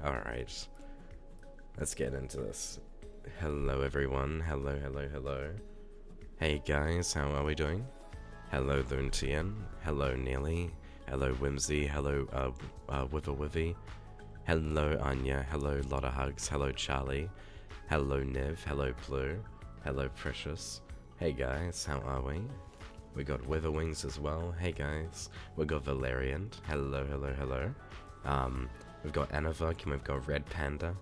Alright, let's get into this. Hello everyone, hello. Hey guys, how are we doing? Hello Luntian, hello Neely, hello Whimsy, hello Wivy, hello Anya, hello Lotta Hugs, hello Charlie, hello Nev, hello Blue, hello Precious. Hey guys, how are we? We got Witherwings as well. Hey guys, we got Valerian. Hello. We've got Anavok and we've got Red Panda.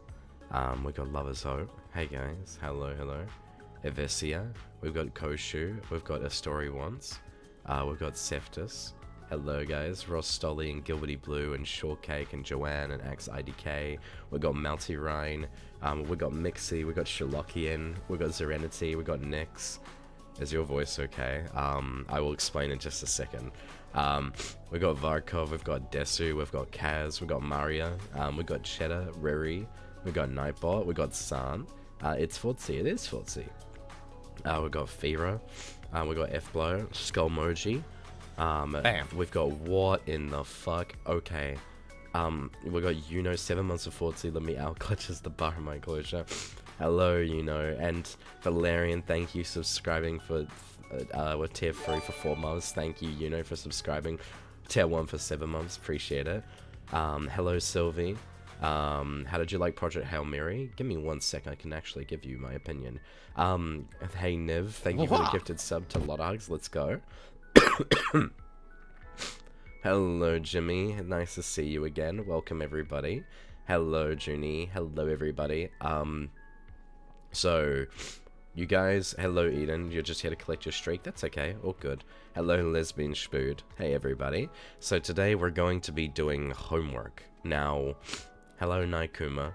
We've got Lover's Hope. Hey guys, hello. Evesia. We've got Koshu. We've got A Story Once. We've got Seftus. Hello guys, Ross Stolly and Gilberty Blue and Shortcake and Joanne and AxeIDK. We've got Melty Rhine. We've got Mixie. We've got Sherlockian. We've got Serenity. We've got Nyx. Is your voice okay? I will explain in just a second. We've got Varkov, we've got Desu, we've got Kaz, we've got Maria, we've got Cheddar, Riri, we've got Nightbot, we've got San. It's Fortsy, it is Fortsy. We've got Fira, we've got F-Blow, Skullmoji. Bam. We've got what in the fuck? Okay. We've got 7 months of Fortsy, let me out clutches the bar of my closure. Hello, and Valerian, thank you subscribing for with tier 3 for 4 months. Thank you, for subscribing. Tier 1 for 7 months, appreciate it. Hello, Sylvie. How did you like Project Hail Mary? Give me 1 sec, I can actually give you my opinion. Hey, Niv, thank you for the gifted sub to Lot Hugs, let's go. Hello, Jimmy, nice to see you again. Welcome, everybody. Hello, Junie. Hello, everybody. So, you guys, hello Eden, you're just here to collect your streak, that's okay, all good. Hello Lesbian Spood, hey everybody. So today we're going to be doing homework. Now, hello Naikuma,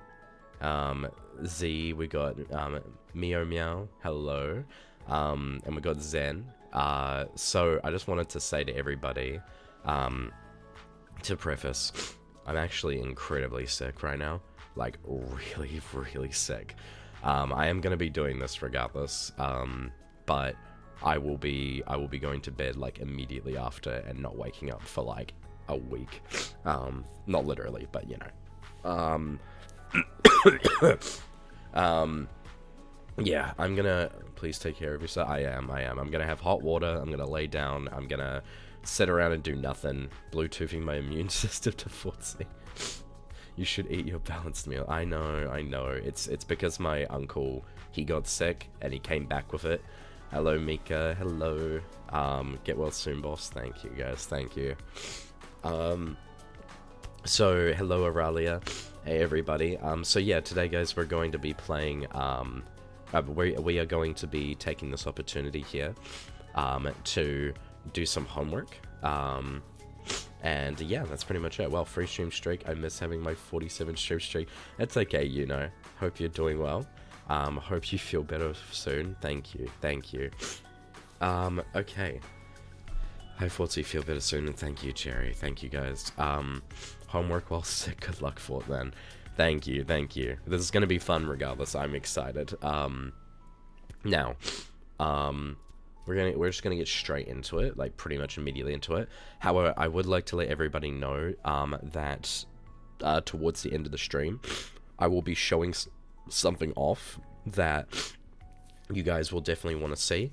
Z, we got Meow Meow, hello, and we got Zen. So I just wanted to say to everybody, to preface, I'm actually incredibly sick right now, like really sick. I am going to be doing this regardless, but I will be going to bed like immediately after and not waking up for like a week. Not literally, but yeah, I'm gonna, please take care of yourself. I am. I'm gonna have hot water, I'm gonna lay down, I'm gonna sit around and do nothing, Bluetoothing my immune system to Fortsy. You should eat your balanced meal. I know. It's because my uncle, he got sick and he came back with it. Hello, Mika. Hello. Get well soon, boss. Thank you, guys. Thank you. So, hello, Aralia. Hey, everybody. So yeah, today, guys, we're going to be playing, we are going to be taking this opportunity here, to do some homework. And yeah, that's pretty much it. Well, free stream streak. I miss having my 47 stream streak. It's okay, Hope you're doing well. Hope you feel better soon. Thank you. Okay. Hi, Fortsy, feel better soon, and thank you, Cherry. Thank you, guys. Homework while sick. Good luck for it, then. Thank you. This is gonna be fun regardless. I'm excited. Now, we're just gonna get straight into it, like pretty much immediately into it. However, I would like to let everybody know that towards the end of the stream, I will be showing something off that you guys will definitely want to see.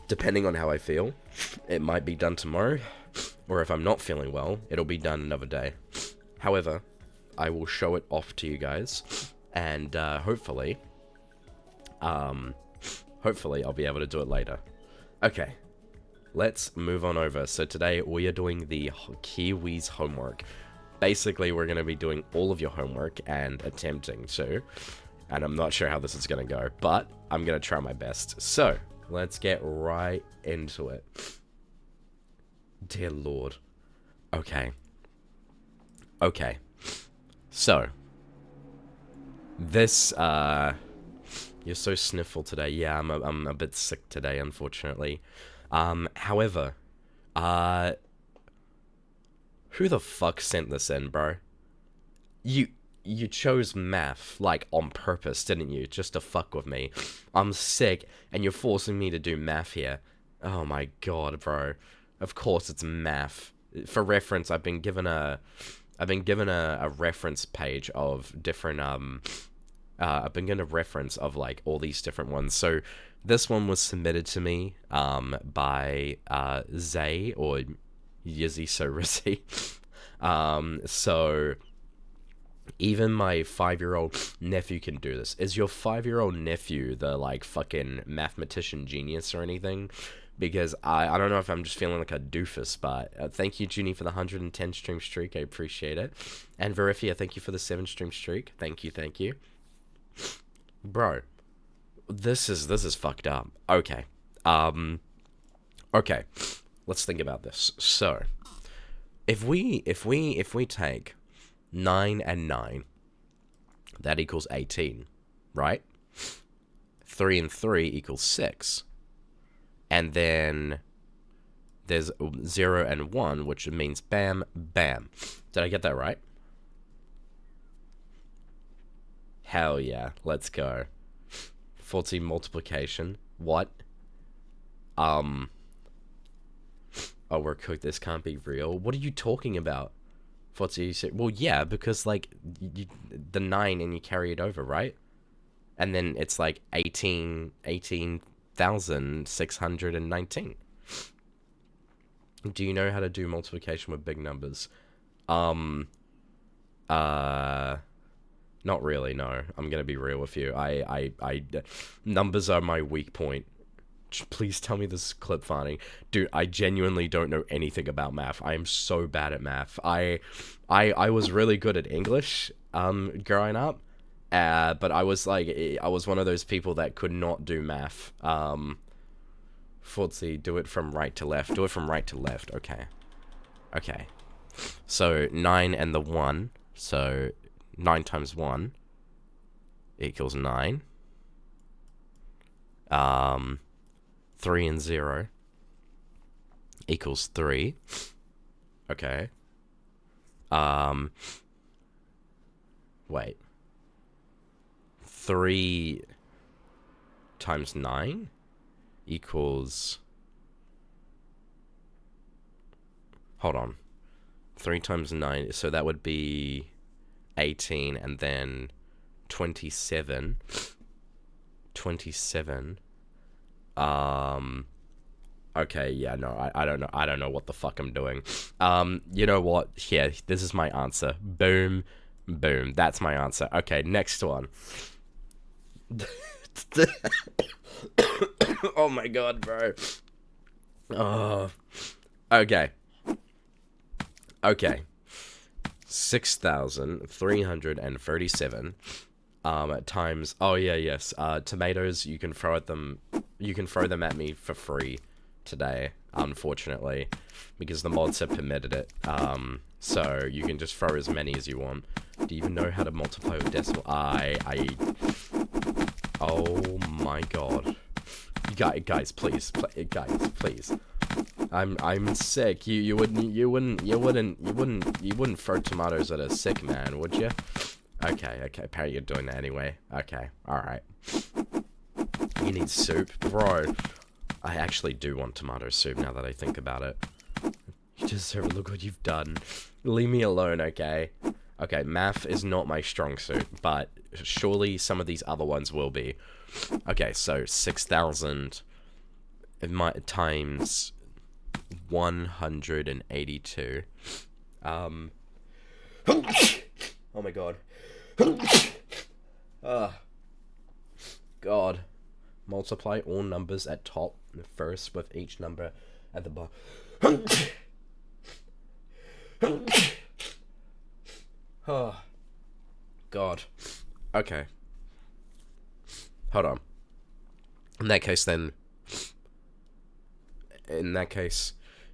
Depending on how I feel, it might be done tomorrow, or if I'm not feeling well, it'll be done another day. However, I will show it off to you guys, and hopefully I'll be able to do it later. Okay, let's move on over. So today we are doing the Kiwis homework. Basically, we're going to be doing all of your homework and attempting to. And I'm not sure how this is going to go, but I'm going to try my best. So, let's get right into it. Dear Lord. Okay. So, this, you're so sniffle today. Yeah, I'm a bit sick today, unfortunately. However, who the fuck sent this in, bro? You chose math, like, on purpose, didn't you? Just to fuck with me. I'm sick, and you're forcing me to do math here. Oh my god, bro. Of course it's math. For reference, I've been given a I've been given a reference page of different, I've been given a reference of, like, all these different ones. So, this one was submitted to me, by, Zay, or Yizzy Sorisi. So, even my 5-year-old nephew can do this. Is your 5-year-old nephew the, like, fucking mathematician genius or anything? Because I don't know if I'm just feeling like a doofus, but thank you, Junie, for the 110 stream streak. I appreciate it. And Verifia, thank you for the 7 stream streak. Thank you. Bro, this is fucked up. Okay. Okay. Let's think about this. So, if we take 9 and 9, that equals 18, right? 3 and 3 equals 6. And then there's 0 and 1, which means bam, bam. Did I get that right? Hell yeah, let's go. Fortsy multiplication. What? Oh, we're cooked. This can't be real. What are you talking about? Fortsy, you said, well, yeah, because, like, the 9 and you carry it over, right? And then it's like 18,619. Do you know how to do multiplication with big numbers? Not really, no. I'm gonna be real with you. Numbers are my weak point. Please tell me this is clip farming. Dude, I genuinely don't know anything about math. I am so bad at math. I was really good at English, growing up. But I was one of those people that could not do math. Fortsy, do it from right to left. Do it from right to left. Okay. Okay. So, 9 and the 1. So, 9 times 1 equals 9. 3 and 0 equals 3. Okay. Wait. 3 times 9 equals... Hold on. 3 times 9, so that would be 18, and then 27. 27. Okay, yeah, no, I don't know. I don't know what the fuck I'm doing. You know what? Yeah, this is my answer. Boom. Boom. That's my answer. Okay, next one. Oh my god, bro. Oh. Okay. Okay. 6,337 times... Oh yeah, yes. Tomatoes, you can throw them at me for free today, unfortunately, because the mods have permitted it. So you can just throw as many as you want. Do you even know how to multiply with decimal? Oh my god. Guys, please. Guys, please. I'm sick. You wouldn't throw tomatoes at a sick man, would you? Okay. Apparently you're doing that anyway. Okay. Alright. You need soup? Bro. I actually do want tomato soup now that I think about it. You deserve. Look what you've done. Leave me alone, okay? Okay, math is not my strong suit, but surely some of these other ones will be. Okay, so 6,000 times 182. Oh my god. God. Multiply all numbers at top first with each number at the bottom. Oh. God. Okay. Hold on. In that case,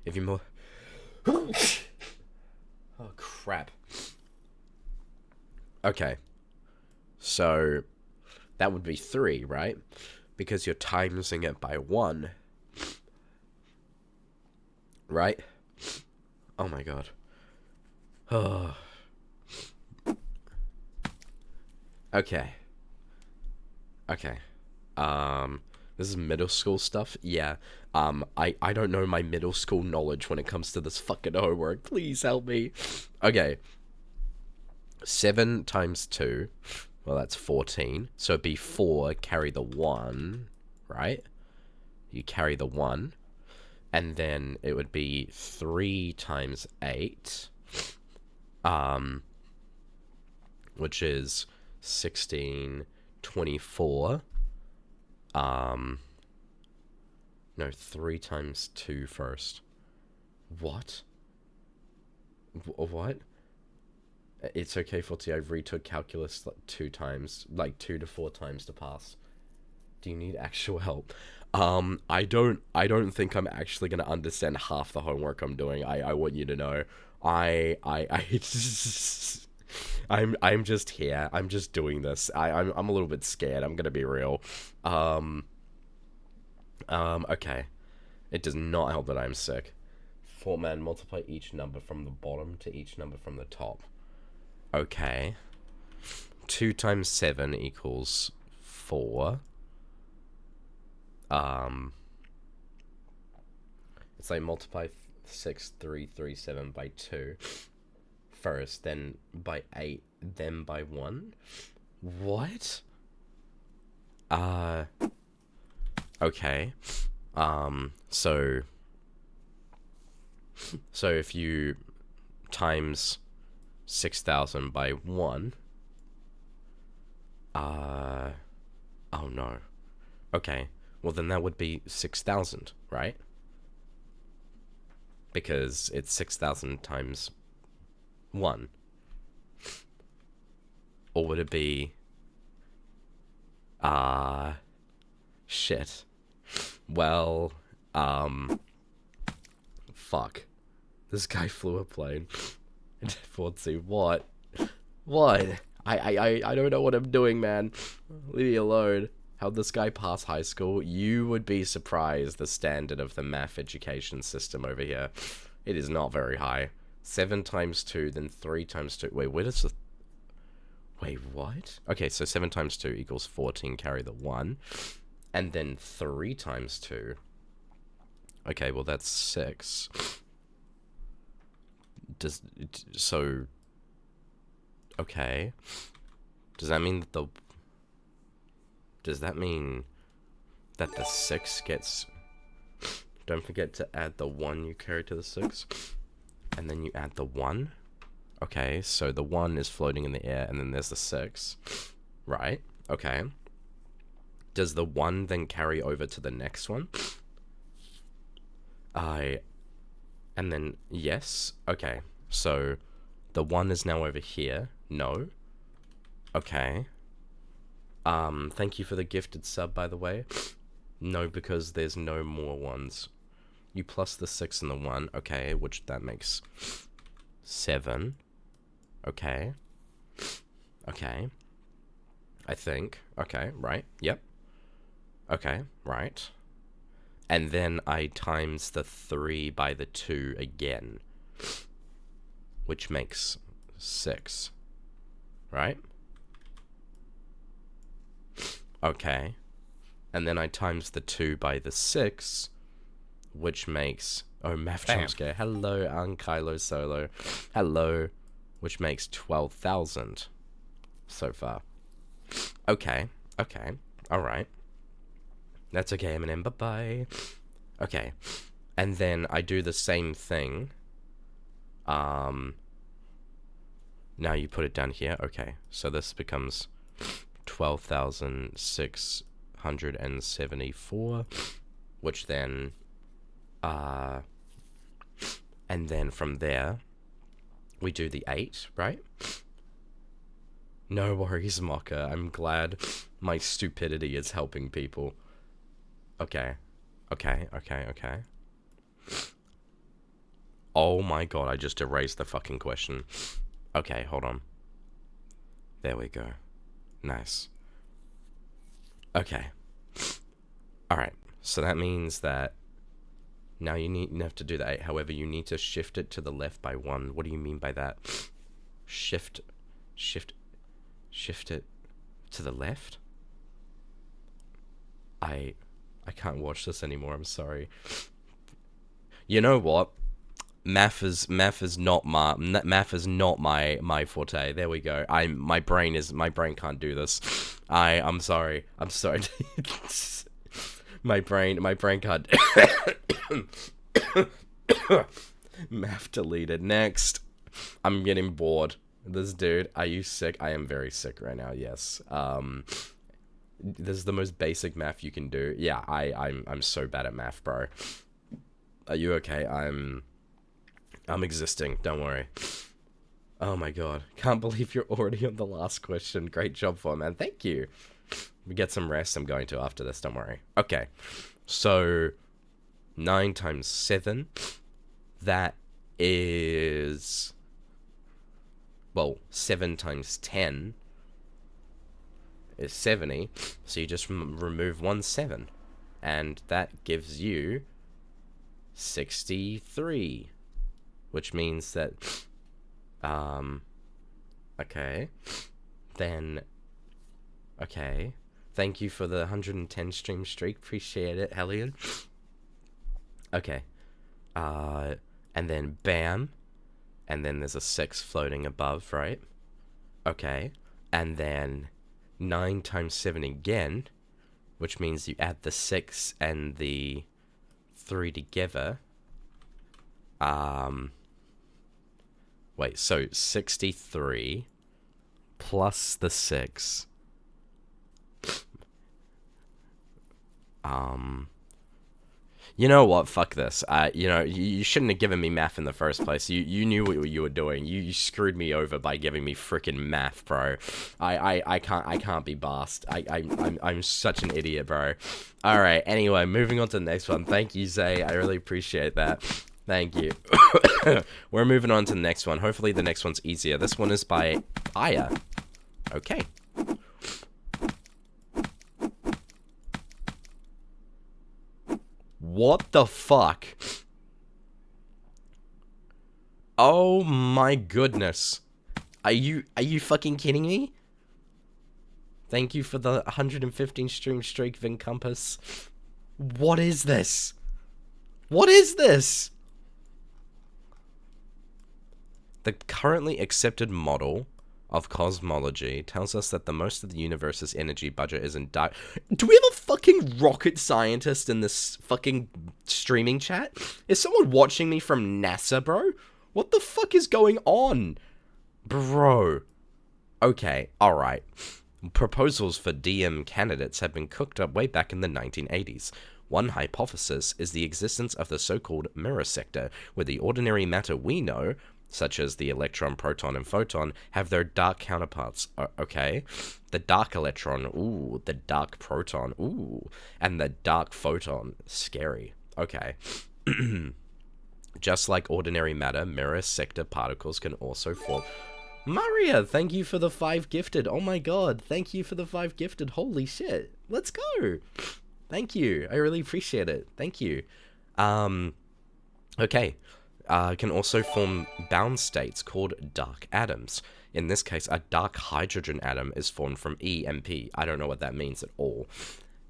if you more... Oh, crap. Okay. So, that would be 3, right? Because you're timesing it by 1. Right? Oh my god. Oh. Okay. Okay. This is middle school stuff? Yeah. I don't know my middle school knowledge when it comes to this fucking homework. Please help me. Okay. 7 times 2, well, that's 14. So it'd be 4, carry the 1, right? You carry the 1. And then it would be 3 times 8, which is 16, 24. No, 3 times 2 first. What? What? It's okay, Fortsy. I retook calculus like 2 times, like 2 to 4 times to pass. Do you need actual help? I don't think I'm actually gonna understand half the homework I'm doing. I want you to know. I'm just here. I'm just doing this. I'm a little bit scared. I'm gonna be real. Okay. It does not help that I'm sick. 4 man, multiply each number from the bottom to each number from the top. Okay. 2 times 7 equals 4. It's like multiply 6337 by 2 first, then by 8, then by 1. What? Okay. So if you times 6,000 by 1, oh no. Okay. Well, then that would be 6,000, right? Because it's 6,000 times 1. Or would it be... shit. Well, fuck. This guy flew a plane. Fortsy, what? What? I don't know what I'm doing, man. Leave me alone. How'd this guy pass high school? You would be surprised the standard of the math education system over here. It is not very high. 7 times 2, then 3 times 2. Wait, where does the... Wait, what? Okay, so 7 times 2 equals 14, carry the 1. And then 3 times 2. Okay, well that's 6. So... Okay. Does that mean that the... Does that mean that the 6 gets... Don't forget to add the 1 you carry to the 6. And then you add the 1. Okay, so the 1 is floating in the air, and then there's the 6. Right, okay. Does the 1 then carry over to the next one? And then, yes. Okay, so the 1 is now over here. No. Okay. Thank you for the gifted sub, by the way. No, because there's no more ones. You plus the 6 and the 1. Okay, which that makes 7. Okay. Okay. I think. Okay, right. Yep. Okay, right. And then I times the 3 by the 2 again. Which makes 6. Right? Okay. And then I times the 2 by the 6, which makes... Oh, math jump scare. Hello, Ankylo Solo. Hello. Which makes 12,000 so far. Okay. Okay. Alright. That's okay, Eminem. Bye-bye. Okay. And then I do the same thing. Now you put it down here. Okay. So this becomes 12,674, which then, and then from there, we do the 8, right? No worries, Mocha. I'm glad my stupidity is helping people. Okay. Okay, okay, okay. Oh my god, I just erased the fucking question. Okay, hold on. There we go. Nice. Okay. Alright, so that means that now you have to do the 8. However, you need to shift it to the left by 1. What do you mean by that? Shift it to the left? I can't watch this anymore, I'm sorry. You know what? Math is not my forte. There we go. My brain can't do this. I'm sorry. I'm sorry. my brain can't. Math deleted. Next. I'm getting bored. This dude, are you sick? I am very sick right now. Yes. This is the most basic math you can do. Yeah, I'm so bad at math, bro. Are you okay? I'm existing. Don't worry. Oh my god. Can't believe you're already on the last question. Great job, man. Thank you. We get some rest. I'm going to after this. Don't worry. Okay. So 9 times 7. That is, well, 7 times 10 is 70. So you just remove 1 7. And that gives you 63. Which means that, okay. Then, okay. Thank you for the 110 stream streak. Appreciate it, Hellion. Okay. And then bam. And then there's a 6 floating above, right? Okay. And then 9 times 7 again, which means you add the 6 and the 3 together. Wait, so 63 plus the 6. You know what? Fuck this. You know, you shouldn't have given me math in the first place. You knew what you were doing. You screwed me over by giving me freaking math, bro. I can't be bossed. I'm such an idiot, bro. All right. Anyway, moving on to the next one. Thank you, Zay. I really appreciate that. Thank you. We're moving on to the next one. Hopefully the next one's easier. This one is by Aya. Okay. What the fuck? Oh my goodness. Are you fucking kidding me? Thank you for the 115 stream streak, Vincompass. What is this? What is this? The currently accepted model of cosmology tells us that the most of the universe's energy budget is in dark. Do we have a fucking rocket scientist in this fucking streaming chat? Is someone watching me from NASA, bro? What the fuck is going on? Bro. Okay, alright. Proposals for DM candidates have been cooked up way back in the 1980s. One hypothesis is the existence of the so-called mirror sector, where the ordinary matter we know, such as the electron, proton, and photon, have their dark counterparts, okay? The dark electron, ooh, the dark proton, ooh, and the dark photon, scary, okay. Just like ordinary matter, mirror sector particles can also form... Maria, thank you for the 5 gifted, oh my god, thank you for the 5 gifted, holy shit, let's go! Thank you, I really appreciate it, thank you. Okay. Can also form bound states called dark atoms. In this case, a dark hydrogen atom is formed from E and P. I don't know what that means at all.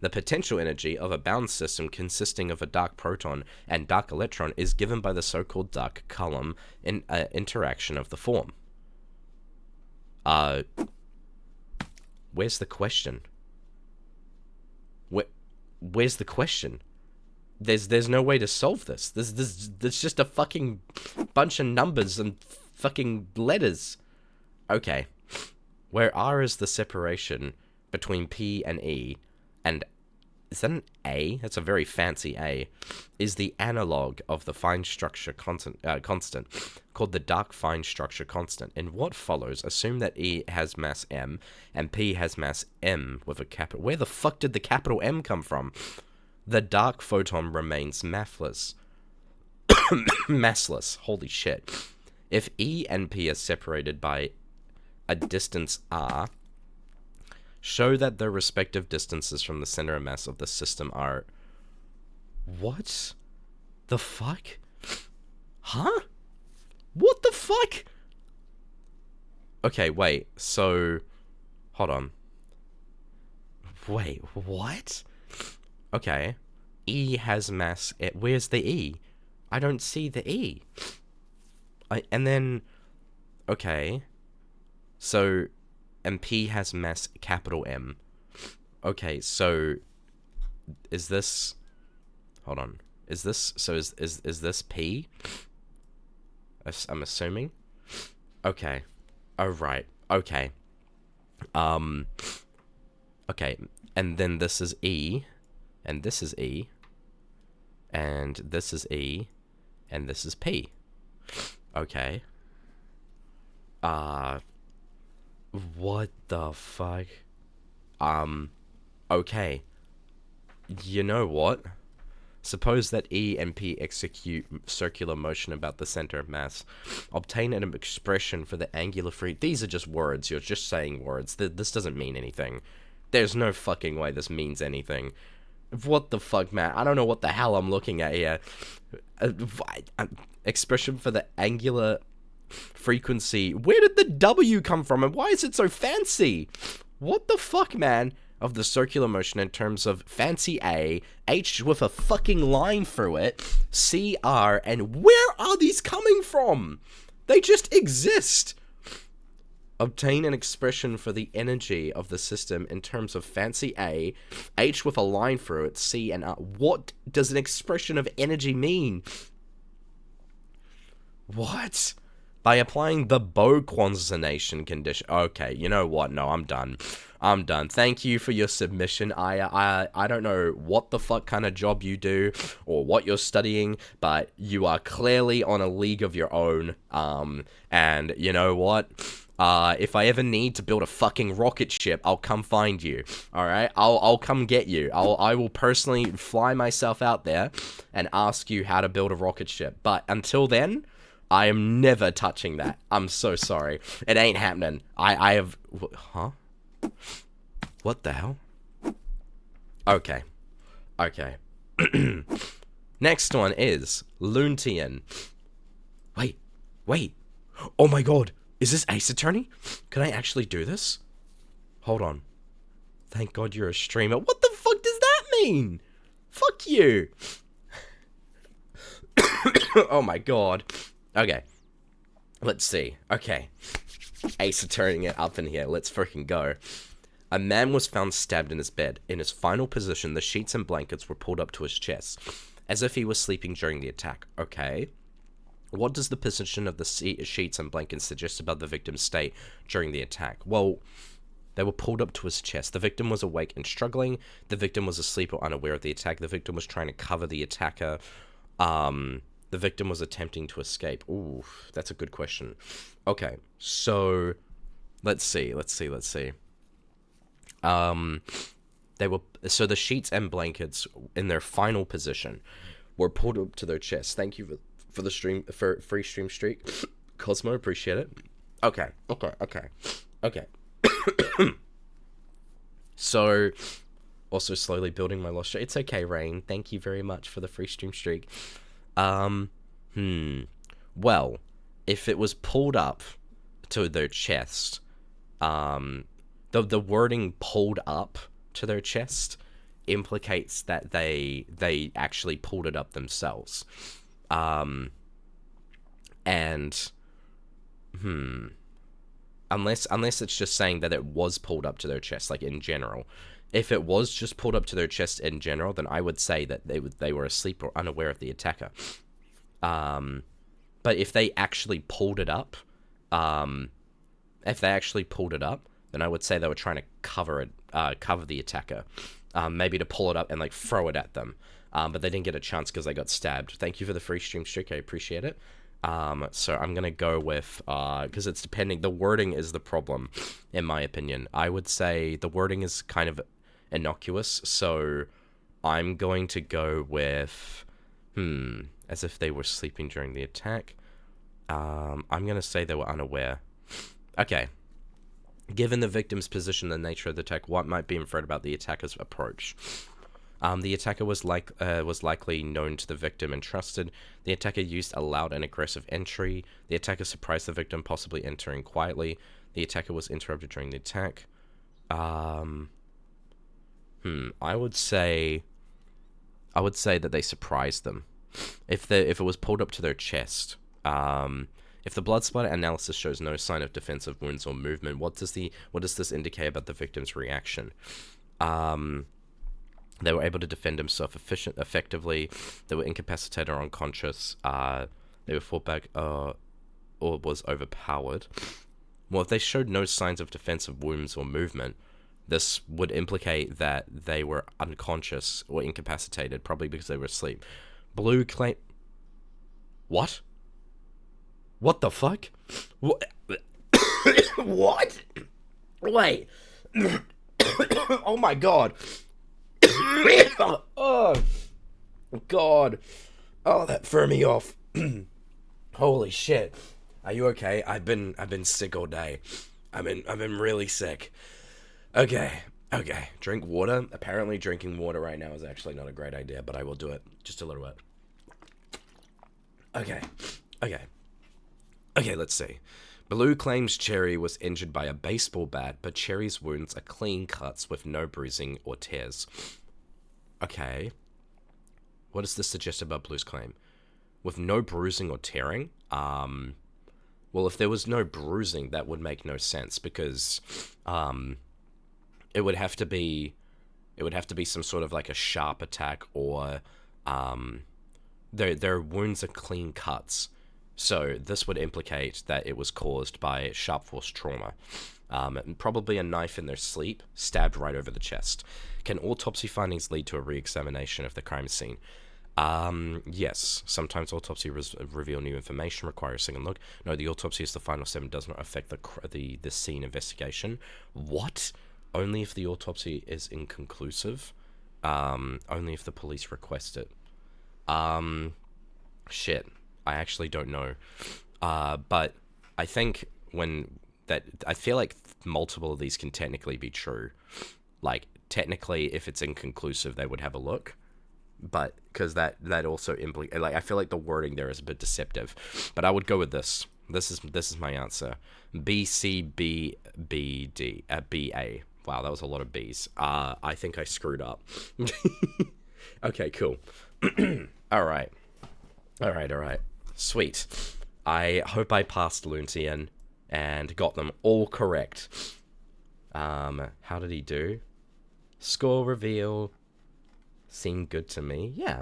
The potential energy of a bound system consisting of a dark proton and dark electron is given by the so-called dark column in interaction of the form. Where's the question? Where's the question? There's no way to solve this. There's just a fucking bunch of numbers and fucking letters. Okay. Where R is the separation between P and E, and is that an A? That's a very fancy A. Is the analog of the fine structure constant called the dark fine structure constant. In what follows, assume that E has mass M and P has mass M with a capital. Where the fuck did the capital M come from? The dark photon remains massless. Massless. Holy shit. If E and P are separated by a distance r, show that their respective distances from the center of mass of the system are... What the fuck? Huh? What the fuck? Okay, wait. So... Hold on. Wait, what? Okay. E has mass... Where's the E? I don't see the E. And then, okay, so, and P has mass capital M. Okay, so, is this, hold on, is this, so is this P? I'm assuming? Okay, oh right, okay, okay, and then this is E, and this is E, and this is E, and this is P. Okay. What the fuck? Okay. You know what? Suppose that E and P execute circular motion about the center of mass. Obtain an expression for the angular free... These are just words. You're just saying words. This doesn't mean anything. There's no fucking way this means anything. What the fuck, man? I don't know what the hell I'm looking at here. Expression for the angular frequency. Where did the W come from, and why is it so fancy? What the fuck, man? Of the circular motion in terms of fancy A, H with a fucking line through it, C, R, and where are these coming from? They just exist. Obtain an expression for the energy of the system in terms of fancy A, H with a line through it, C, and R. What does an expression of energy mean? What? By applying the Bow quantization condition. Okay, you know what? No, I'm done. I'm done. Thank you for your submission. I don't know what the fuck kind of job you do or what you're studying, but you are clearly on a league of your own. And you know what? If I ever need to build a fucking rocket ship, I'll come find you. All right, I'll come get you. I will personally fly myself out there and ask you how to build a rocket ship. But until then, I am never touching that. I'm so sorry. It ain't happening. I have... Huh? What the hell? Okay. Okay. Next one is Luntian. Wait. Wait. Oh my god. Is this Ace Attorney? Can I actually do this? Hold on. Thank god you're a streamer. What the fuck does that mean? Fuck you. Oh my god. Okay. Let's see. Okay. Ace Attorney it up in here. Let's freaking go. A man was found stabbed in his bed. In his final position, the sheets and blankets were pulled up to his chest, as if he was sleeping during the attack. Okay. What does the position of the sheets and blankets suggest about the victim's state during the attack? Well, they were pulled up to his chest. The victim was awake and struggling. The victim was asleep or unaware of the attack. The victim was trying to cover the attacker. The victim was attempting to escape. Ooh, that's a good question. Okay, so let's see. They were the sheets and blankets in their final position were pulled up to their chest. Thank you for the stream for free stream streak, Cosmo. Appreciate it. Okay. So, also slowly building my lost. It's okay, Rain. Thank you very much for the free stream streak. Well, if it was pulled up to their chest, the wording pulled up to their chest implicates that they actually pulled it up themselves. Unless it's just saying that it was pulled up to their chest, like in general. If it was just pulled up to their chest in general, then I would say that they were asleep or unaware of the attacker. But if they actually pulled it up, then I would say they were trying to cover the attacker, maybe to pull it up and like throw it at them. But they didn't get a chance because they got stabbed. Thank you for the free stream streak. I appreciate it. So I'm gonna go with because it's depending. The wording is the problem, in my opinion. I would say the wording is kind of innocuous, so I'm going to go with as if they were sleeping during the attack. I'm gonna say they were unaware. Okay. Given the victim's position and the nature of the attack, what might be inferred about the attacker's approach? The attacker was likely known to the victim and trusted. The attacker used a loud and aggressive entry. The attacker surprised the victim, possibly entering quietly. The attacker was interrupted during the attack. I would say that they surprised them. If it was pulled up to their chest, If the blood splatter analysis shows no sign of defensive wounds or movement, what does this indicate about the victim's reaction? They were able to defend himself effectively. They were incapacitated or unconscious. They were fought back or was overpowered. Well, if they showed no signs of defensive wounds or movement, this would implicate that they were unconscious or incapacitated, probably because they were asleep. Blue claim... What? What the fuck? What? What? Wait. Oh my god. Oh god. Oh, that threw me off. Holy shit. Are you okay? I've been sick all day. I've been really sick. Okay. Drink water. Apparently drinking water right now is actually not a great idea, but I will do it. Just a little bit. Okay, let's see. Blue claims Cherry was injured by a baseball bat, but Cherry's wounds are clean cuts with no bruising or tears. Okay. What does this suggest about Blue's claim? With no bruising or tearing? Well, if there was no bruising, that would make no sense, because it would have to be some sort of like a sharp attack, or their wounds are clean cuts. So this would implicate that it was caused by sharp force trauma. Probably a knife in their sleep, stabbed right over the chest. Can autopsy findings lead to a re-examination of the crime scene? Yes. Sometimes autopsy reveal new information, require a second look. No, the autopsy is the final step and does not affect the scene investigation. What? Only if the autopsy is inconclusive? Only if the police request it. Shit. I actually don't know. But I think I feel like multiple of these can technically be true. Like, technically, if it's inconclusive, they would have a look. But, because that also implicates, like, I feel like the wording there is a bit deceptive. But I would go with this. This is my answer. B, C, B, B, D, B, A. Wow, that was a lot of B's. I think I screwed up. Okay, cool. Alright. Sweet. I hope I passed Luntian and got them all correct. How did he do? Score reveal. Seemed good to me. Yeah.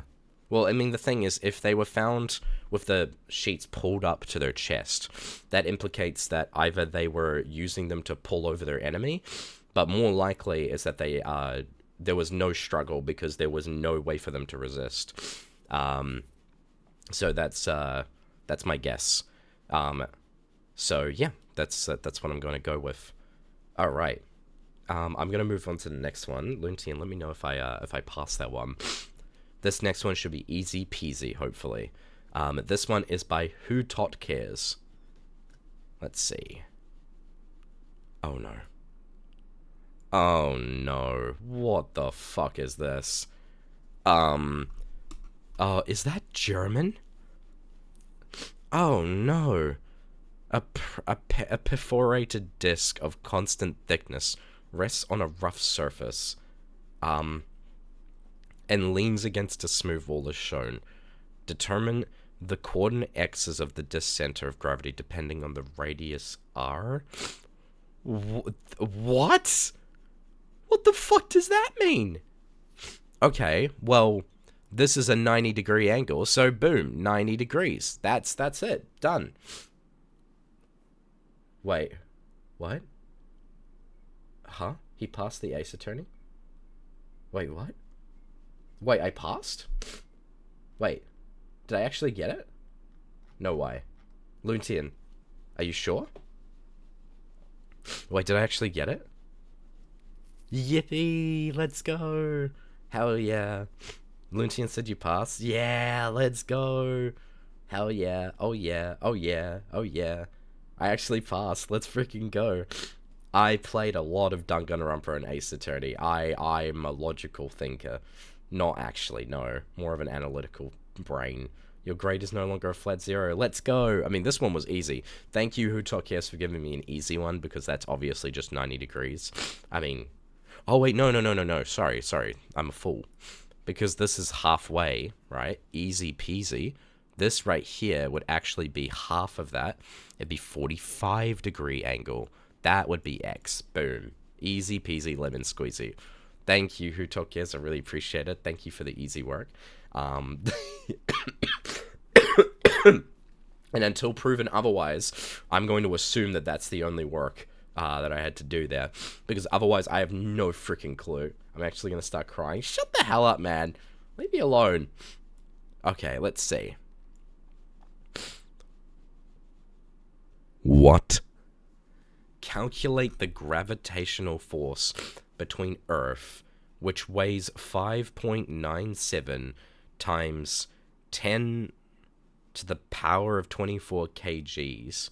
Well, I mean, the thing is, if they were found with the sheets pulled up to their chest, that implicates that either they were using them to pull over their enemy, but more likely is that there was no struggle because there was no way for them to resist. So that's my guess. So yeah, that's what I'm going to go with. All right. I'm going to move on to the next one. Luntian, let me know if I pass that one. This next one should be easy peasy, hopefully. This one is by Who Tot Cares. Let's see. Oh no. Oh no. What the fuck is this? Oh, is that German? Oh no. A perforated disc of constant thickness rests on a rough surface, and leans against a smooth wall as shown. Determine the coordinate x's of the disc center of gravity depending on the radius r. What? What the fuck does that mean? Okay, well, this is a 90-degree angle, so boom, 90 degrees. That's it. Done. Wait. What? Huh? He passed the ace attorney? Wait, what? Wait, I passed? Wait. Did I actually get it? No way. Luntian, are you sure? Wait, did I actually get it? Yippee! Let's go! Hell yeah. Luntian said you passed? Yeah, let's go! Hell yeah. Oh yeah. Oh yeah. Oh yeah. I actually passed. Let's freaking go. I played a lot of Danganronpa and Ace Attorney. I'm a logical thinker. Not actually, no. More of an analytical brain. Your grade is no longer a flat 0. Let's go! I mean, this one was easy. Thank you, Hutok, for giving me an easy one, because that's obviously just 90 degrees. I mean... Oh, wait, no. Sorry. I'm a fool. Because this is halfway, right? Easy peasy. this right here would actually be half of that. It'd be 45-degree angle. That would be x. Boom. Easy peasy lemon squeezy. Thank you, Who Took Yes. I really appreciate it. Thank you for the easy work. And until proven otherwise, I'm going to assume that that's the only work that I had to do there. Because otherwise, I have no freaking clue. I'm actually going to start crying. Shut the hell up, man. Leave me alone. Okay, let's see. What? Calculate the gravitational force between Earth, which weighs 5.97 times 10 to the power of 24 kgs,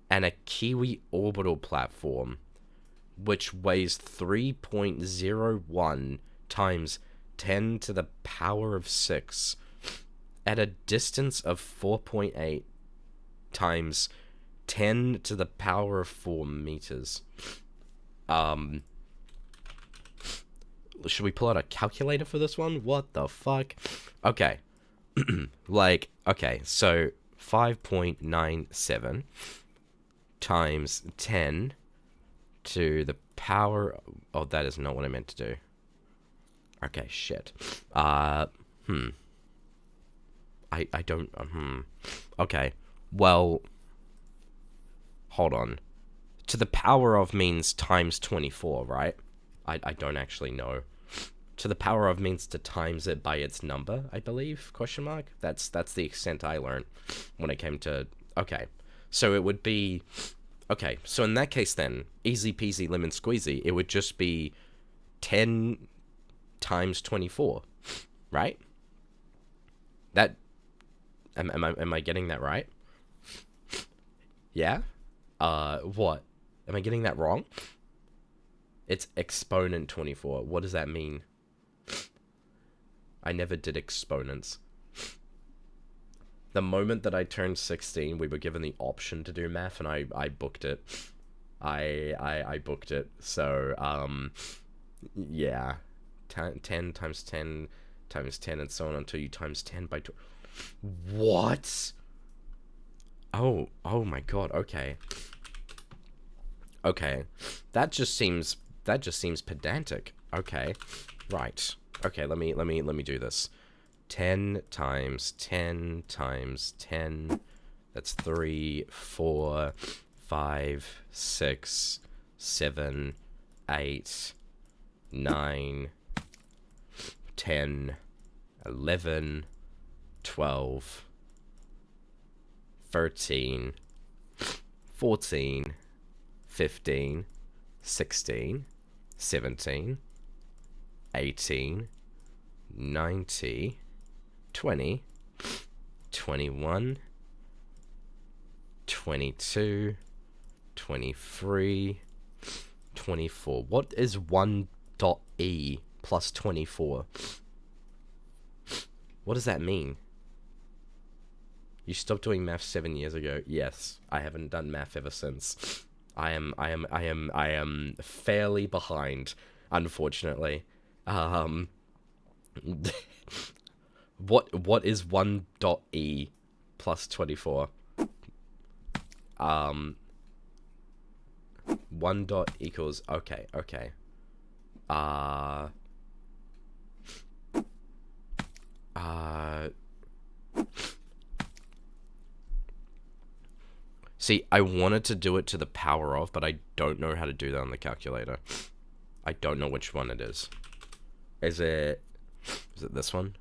and a Kiwi orbital platform, which weighs 3.01 times 10 to the power of 6, at a distance of 4.8 times 10 to the power of 4 meters. Should we pull out a calculator for this one? What the fuck? Okay. Like, okay, so 5.97 times 10 to the power... Oh, that is not what I meant to do. Okay, shit. I don't... Okay, well... Hold on. To the power of means times 24, right? I don't actually know. To the power of means to times it by its number, I believe, question mark? That's the extent I learned when it came to... Okay, so it would be... Okay, so in that case then, easy peasy lemon squeezy, it would just be 10 times 24, right? That... Am I getting that right? Yeah? What? Am I getting that wrong? It's exponent 24. What does that mean? I never did exponents. The moment that I turned 16, we were given the option to do math, and I booked it. I booked it. So, yeah. 10 times 10 times 10 and so on until you times 10 by 2. What? Oh my god, okay. Okay. That just seems pedantic. Okay. Right. Okay, let me do this. 10 times 10 times 10. That's 3, 4, 5, 6, 7, 8, 9, 10, 11, 12, 13, 14, 15, 16, 17, 18, 19, 20, 21, 22, 23, 24. What is 1.e plus 24? What does that mean? You stopped doing math 7 years ago. Yes, I haven't done math ever since. I am fairly behind, unfortunately. What is 1.e plus 24? 1 dot equals... Okay. See, I wanted to do it to the power of, but I don't know how to do that on the calculator. I don't know which one it is. Is it this one?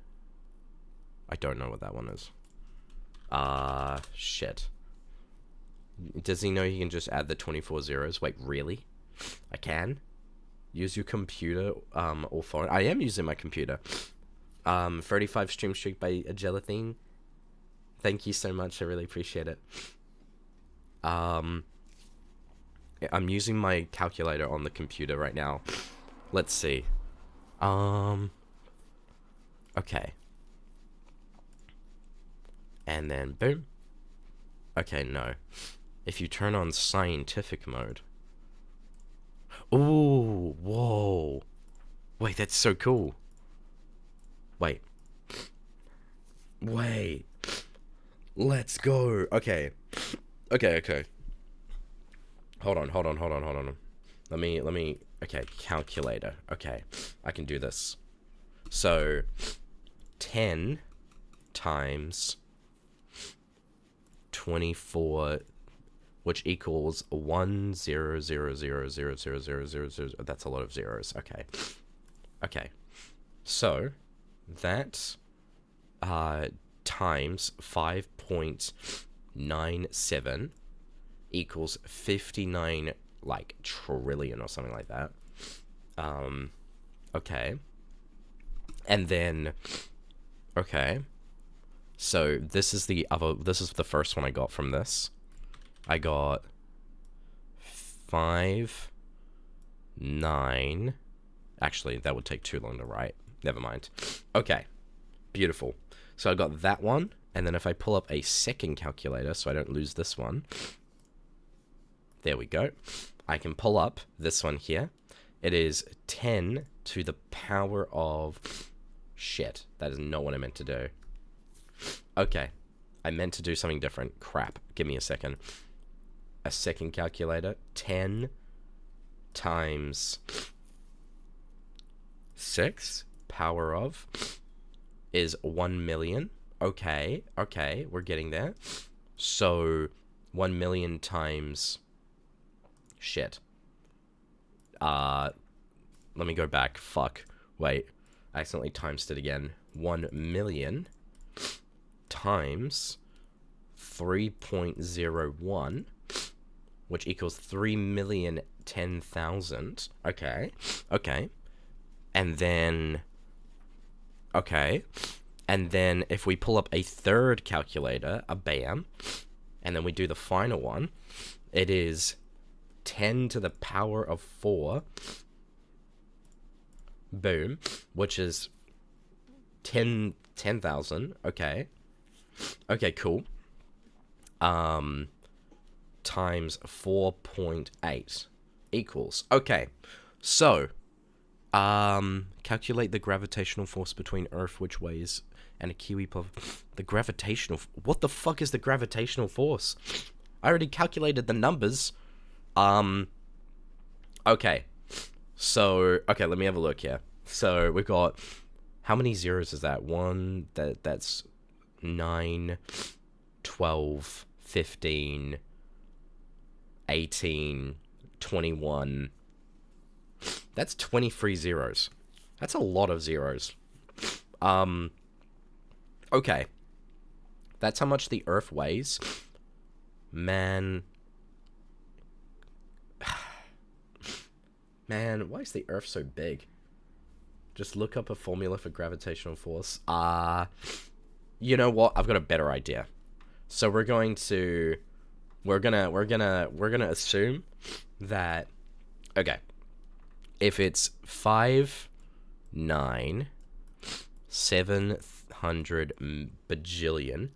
I don't know what that one is. Shit. Does he know he can just add the 24 zeros? Wait, really? I can? Use your computer, or phone. I am using my computer. 35 stream streak by Agelathine. Thank you so much, I really appreciate it. I'm using my calculator on the computer right now. Let's see. Okay. And then boom. Okay, no. If you turn on scientific mode. Ooh, whoa. Wait, that's so cool. Wait. Let's go. Okay. Okay. Hold on. Let me, okay, calculator. Okay, I can do this. So, 10 times 24, which equals 1,000,000,000,000. That's a lot of zeros. Okay. So, that, times 5.97 equals 59, like, trillion or something like that. Okay. And then, okay. So this is the first one I got from this. I got 5, 9. Actually, that would take too long to write. Never mind. Okay. Beautiful. So I got that one. And then if I pull up a second calculator so I don't lose this one. There we go. I can pull up this one here. It is 10 to the power of... Shit. That is not what I meant to do. Okay. I meant to do something different. Crap. Give me a second. A second calculator. 10 times 6 power of is 1 million. Okay. We're getting there. So 1 million times... Shit. Let me go back. Fuck. Wait. I accidentally timesed it again. 1 million times 3.01, which equals 3,010,000. Okay. And then... Okay. And then if we pull up a third calculator, a BAM, and then we do the final one, it is 10 to the power of 4, boom, which is 10,000, okay, cool, times 4.8 equals, okay, so, calculate the gravitational force between Earth, which weighs, and a Kiwi the gravitational, what the fuck is the gravitational force? I already calculated the numbers. Okay. So, okay, let me have a look here. So, we've got, how many zeros is that? That's 9, 12, 15, 18, 21. That's 23 zeros. That's a lot of zeros. Okay. That's how much the Earth weighs. Man, why is the Earth so big? Just look up a formula for gravitational force. You know what? I've got a better idea. So we're gonna assume that, okay, if it's 5,9,700 bajillion,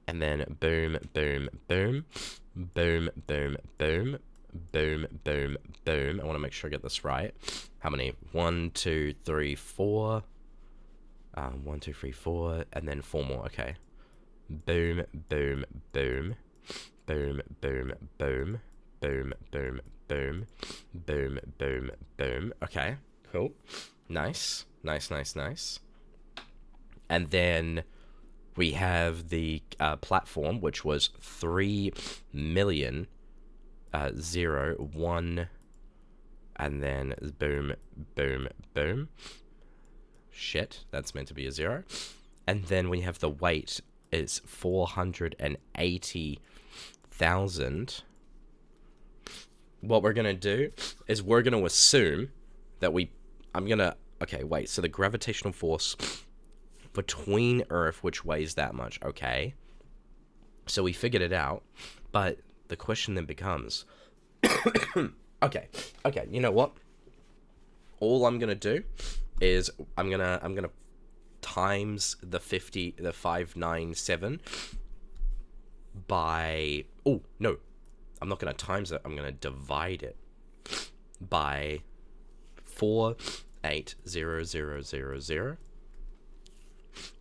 and then boom, boom, boom, boom, boom, boom, boom, boom, boom. I want to make sure I get this right. How many? 1, 2, 3, 4. 1, 2, 3, 4, and then 4 more. Okay. Boom, boom, boom, boom, boom, boom, boom, boom, boom, boom, boom, boom. Okay, cool. Nice. And then we have the platform, which was 3 million 0, 1, and then boom, boom, boom. Shit, that's meant to be a 0. And then we have the weight is 480,000. What we're gonna do is we're gonna assume that okay, wait, so the gravitational force between Earth, which weighs that much, okay. So we figured it out, but the question then becomes, okay, you know what? All I'm gonna do is I'm gonna times the 597 by, oh no, I'm not gonna times it, I'm gonna divide it by 480,000,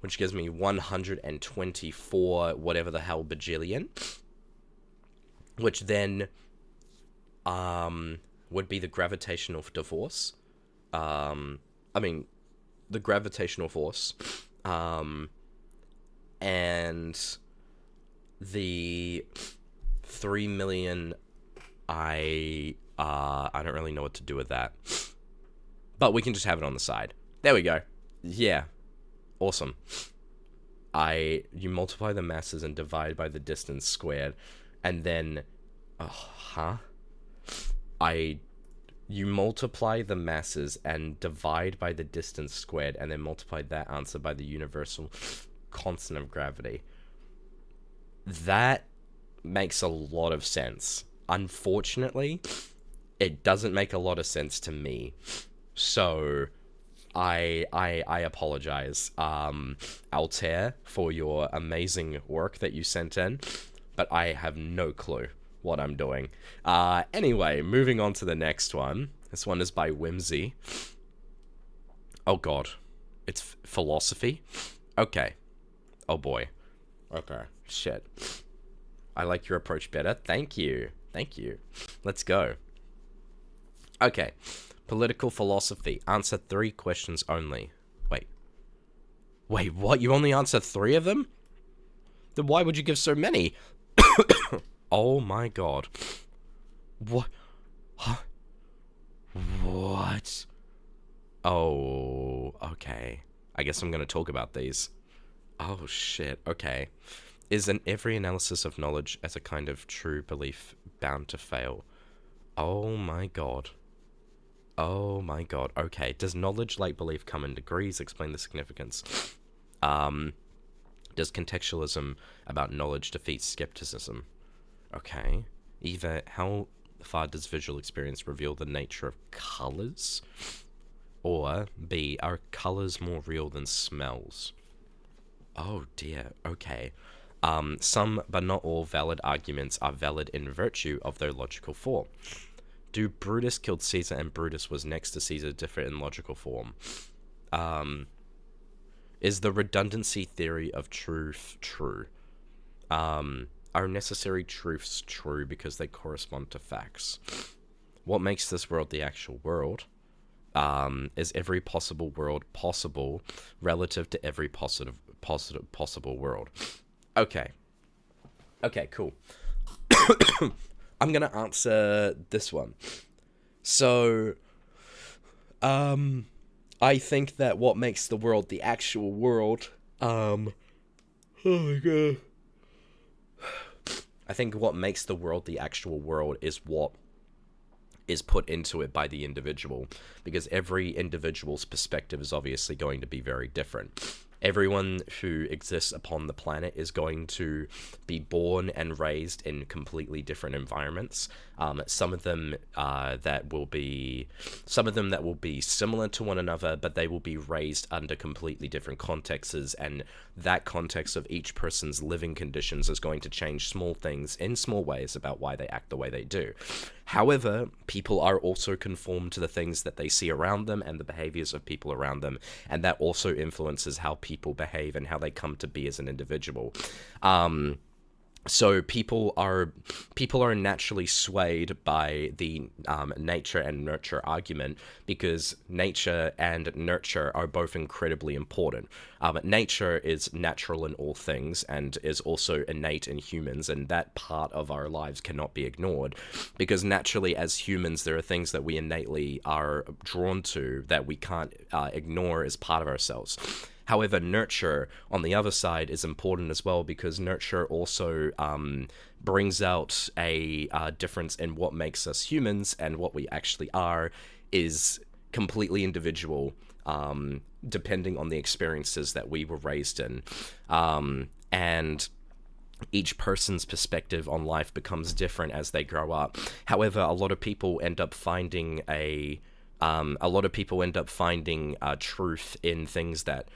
which gives me 124 whatever the hell bajillion, which then would be the gravitational force. The gravitational force, and the 3 million. I don't really know what to do with that, but we can just have it on the side. There we go. Yeah, awesome. You multiply the masses and divide by the distance squared, and then, you multiply the masses and divide by the distance squared, and then multiply that answer by the universal constant of gravity. That makes a lot of sense. Unfortunately, it doesn't make a lot of sense to me. So, I apologize, Altair, for your amazing work that you sent in, but I have no clue what I'm doing. Anyway, moving on to the next one. This one is by Whimsy. Oh god. It's philosophy? Okay. Oh boy. Okay. Shit. I like your approach better. Thank you. Thank you. Let's go. Okay. Political philosophy. Answer 3 questions only. Wait, what? You only answer 3 of them? Then why would you give so many? Oh my god. What? Huh? What? Oh, okay. I guess I'm gonna talk about these. Oh shit, okay. Is an every analysis of knowledge as a kind of true belief bound to fail? Oh my god. Oh my god. Okay, does knowledge, like belief, come in degrees? Explain the significance. Does contextualism about knowledge defeat skepticism? Okay. Either, how far does visual experience reveal the nature of colors? Or B, are colors more real than smells? Oh dear, okay. Some, but not all, valid arguments are valid in virtue of their logical form. Do Brutus killed Caesar and Brutus was next to Caesar differ in logical form? Is the redundancy theory of truth true? Are necessary truths true because they correspond to facts? What makes this world the actual world? Is every possible world possible relative to every possible world? Okay. Okay, cool. I'm gonna answer this one. So, I think that what makes the world the actual world, oh my god. I think what makes the world the actual world is what is put into it by the individual, because every individual's perspective is obviously going to be very different. Everyone who exists upon the planet is going to be born and raised in completely different environments. Some of them that will be similar to one another, but they will be raised under completely different contexts, and that context of each person's living conditions is going to change small things in small ways about why they act the way they do. However, people are also conformed to the things that they see around them and the behaviors of people around them, and that also influences how people behave and how they come to be as an individual. So people are naturally swayed by the nature and nurture argument, because nature and nurture are both incredibly important. Nature is natural in all things and is also innate in humans, and that part of our lives cannot be ignored, because naturally as humans there are things that we innately are drawn to that we can't ignore as part of ourselves. However, nurture, on the other side, is important as well, because nurture also brings out a difference in what makes us humans, and what we actually are is completely individual, depending on the experiences that we were raised in. And each person's perspective on life becomes different as they grow up. However, a lot of people end up finding a A lot of people end up finding truth in things that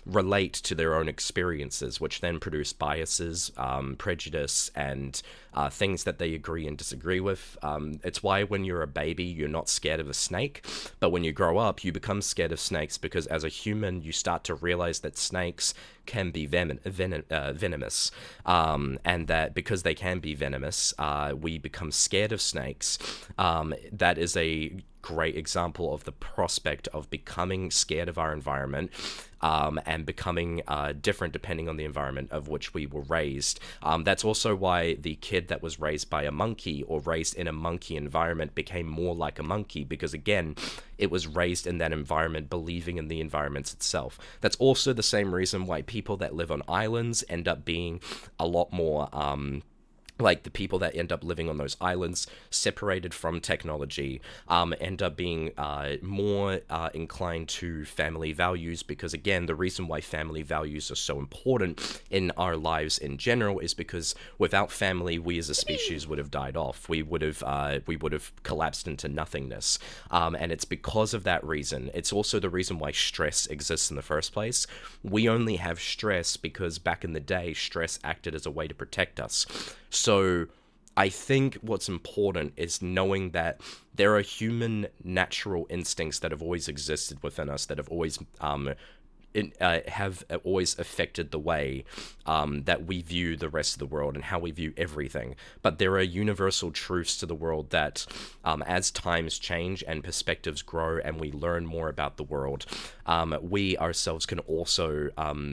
relate to their own experiences, which then produce biases, prejudice, and things that they agree and disagree with. It's why when you're a baby, you're not scared of a snake, but when you grow up, you become scared of snakes because as a human, you start to realize that snakes can be venomous, and that because they can be venomous, we become scared of snakes. That is a great example of the prospect of becoming scared of our environment, and becoming different depending on the environment of which we were raised. That's also why the kid that was raised by a monkey or raised in a monkey environment became more like a monkey, because again, it was raised in that environment, believing in the environment itself. That's also the same reason why people that live on islands end up being a lot more like the people that end up living on those islands, separated from technology, end up being more inclined to family values, because again, the reason why family values are so important in our lives in general is because without family, we as a species would have died off. We would have collapsed into nothingness. And it's because of that reason. It's also the reason why stress exists in the first place. We only have stress because back in the day, stress acted as a way to protect us. So I think what's important is knowing that there are human natural instincts that have always existed within us, that have always affected the way that we view the rest of the world and how we view everything. But there are universal truths to the world that, as times change and perspectives grow and we learn more about the world, we ourselves can also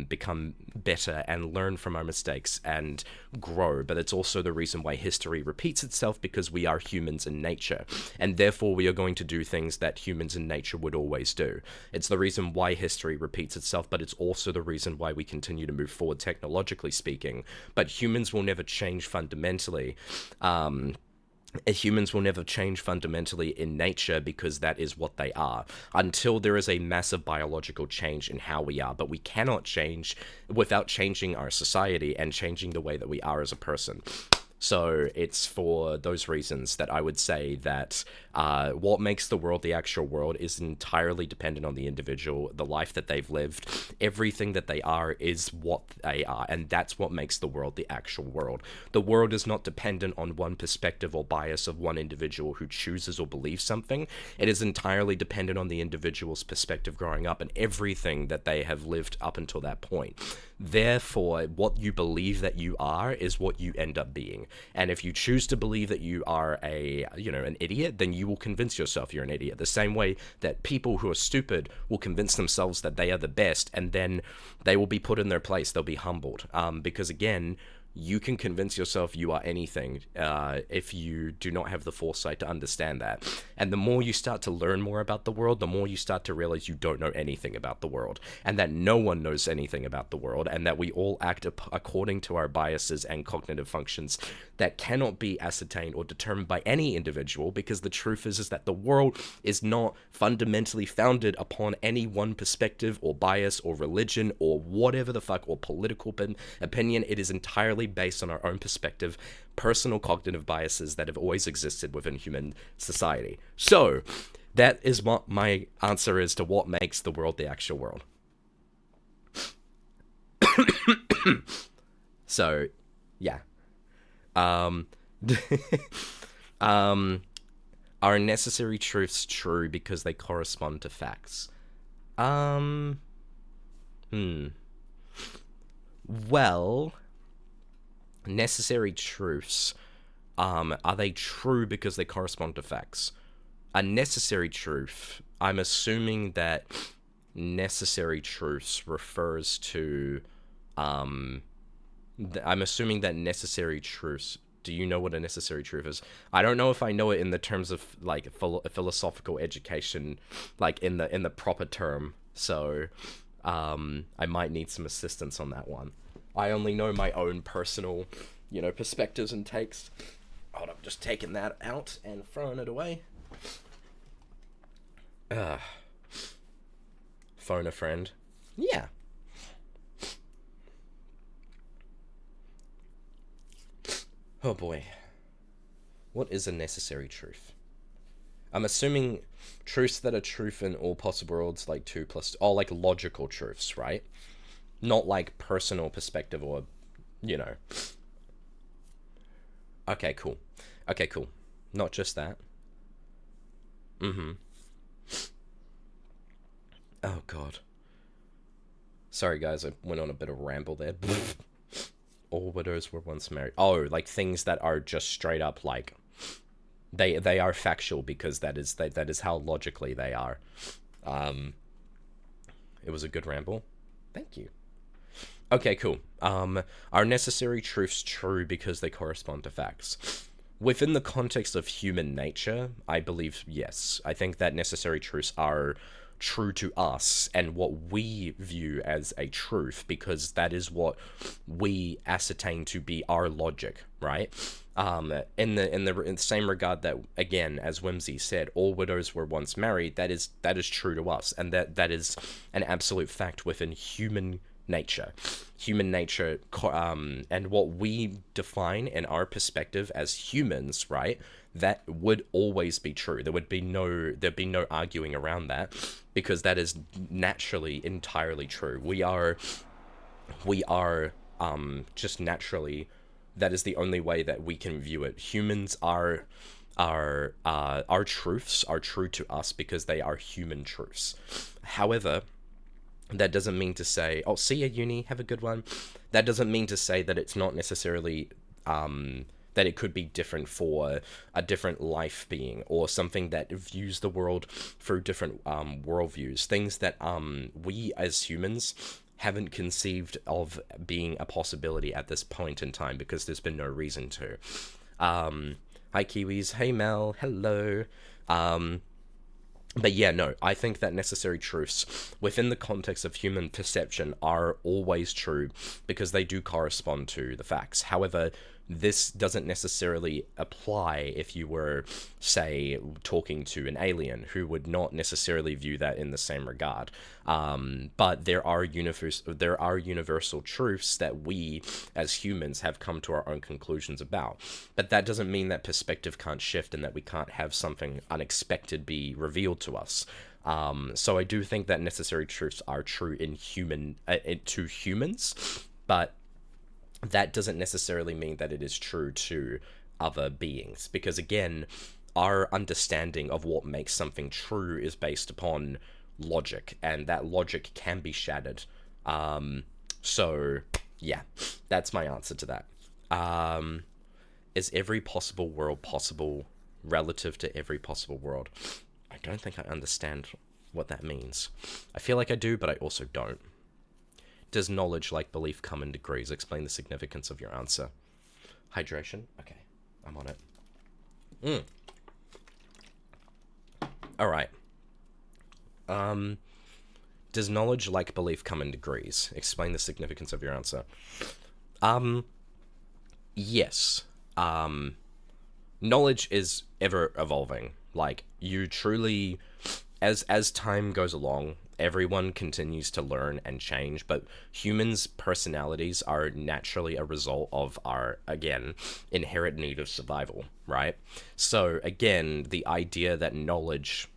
become better and learn from our mistakes and grow. But it's also the reason why history repeats itself, because we are humans in nature, and therefore we are going to do things that humans in nature would always do. It's the reason why history repeats itself, but it's also the reason why we continue to move forward technologically speaking. But humans will never change fundamentally. Humans will never change fundamentally in nature, because that is what they are, until there is a massive biological change in how we are. But we cannot change without changing our society and changing the way that we are as a person. So it's for those reasons that I would say that what makes the world the actual world is entirely dependent on the individual, the life that they've lived. Everything that they are is what they are, and that's what makes the world the actual world. The world is not dependent on one perspective or bias of one individual who chooses or believes something. It is entirely dependent on the individual's perspective growing up and everything that they have lived up until that point. Therefore, what you believe that you are is what you end up being. And if you choose to believe that you are an idiot, then you will convince yourself you're an idiot. The same way that people who are stupid will convince themselves that they are the best, and then they will be put in their place. They'll be humbled. Because again, you can convince yourself you are anything if you do not have the foresight to understand that. And the more you start to learn more about the world, the more you start to realize you don't know anything about the world, and that no one knows anything about the world, and that we all act according to our biases and cognitive functions that cannot be ascertained or determined by any individual, because the truth is that the world is not fundamentally founded upon any one perspective or bias or religion or whatever the fuck, or political opinion. It is entirely based on our own perspective, personal cognitive biases that have always existed within human society. So that is what my answer is to what makes the world the actual world. So yeah. Are necessary truths true because they correspond to facts? Well, necessary truths, are they true because they correspond to facts? A necessary truth, I'm assuming that necessary truths refers to, I'm assuming that necessary truths, do you know what a necessary truth is? I don't know if I know it in the terms of like philosophical education, like in the proper term. So, I might need some assistance on that one. I only know my own personal, perspectives and takes. Hold up, just taking that out and throwing it away. Phone a friend. Yeah. Oh boy. What is a necessary truth? I'm assuming truths that are truth in all possible worlds, like 2 plus, oh, like logical truths, right? Not like personal perspective or, you know. Okay, cool. Okay, cool. Not just that. Mm-hmm. Oh, God. Sorry, guys, I went on a bit of ramble there. All widows were once married. Oh, like things that are just straight up like they are factual because that is how logically they are. Um, it was a good ramble. Thank you. Okay, cool. Are necessary truths true because they correspond to facts? Within the context of human nature, I believe yes. I think that necessary truths are true to us and what we view as a truth because that is what we ascertain to be our logic, right? In the same regard that again, as Whimsy said, all widows were once married. That is true to us, and that is an absolute fact within human nature, and what we define in our perspective as humans, right? That would always be true. There'd be no arguing around that, because that is naturally entirely true. We are just naturally, that is the only way that we can view it. Humans are our truths are true to us because they are human truths. However, that doesn't mean to say, oh, see ya, uni, have a good one. That doesn't mean to say that it's not necessarily, that it could be different for a different life being, or something that views the world through different worldviews. Things that we as humans haven't conceived of being a possibility at this point in time because there's been no reason to. Hi, Kiwis. Hey, Mel. Hello. But yeah, no, I think that necessary truths within the context of human perception are always true because they do correspond to the facts. However, this doesn't necessarily apply if you were, say, talking to an alien who would not necessarily view that in the same regard. But there are universal truths that we as humans have come to our own conclusions about. But that doesn't mean that perspective can't shift and that we can't have something unexpected be revealed to us. So I do think that necessary truths are true in to humans, but that doesn't necessarily mean that it is true to other beings, because again, our understanding of what makes something true is based upon logic, and that logic can be shattered. So yeah, that's my answer to that. Is every possible world possible relative to every possible world? I don't think I understand what that means. I feel like I do, but I also don't. Does knowledge, like belief, come in degrees? Explain the significance of your answer. Hydration? Okay, I'm on it. Alright. Does knowledge, like belief, come in degrees? Explain the significance of your answer. Yes. Knowledge is ever evolving. Like, you truly, as time goes along, everyone continues to learn and change, but humans' personalities are naturally a result of our, again, inherent need of survival, right? So, again, the idea that knowledge,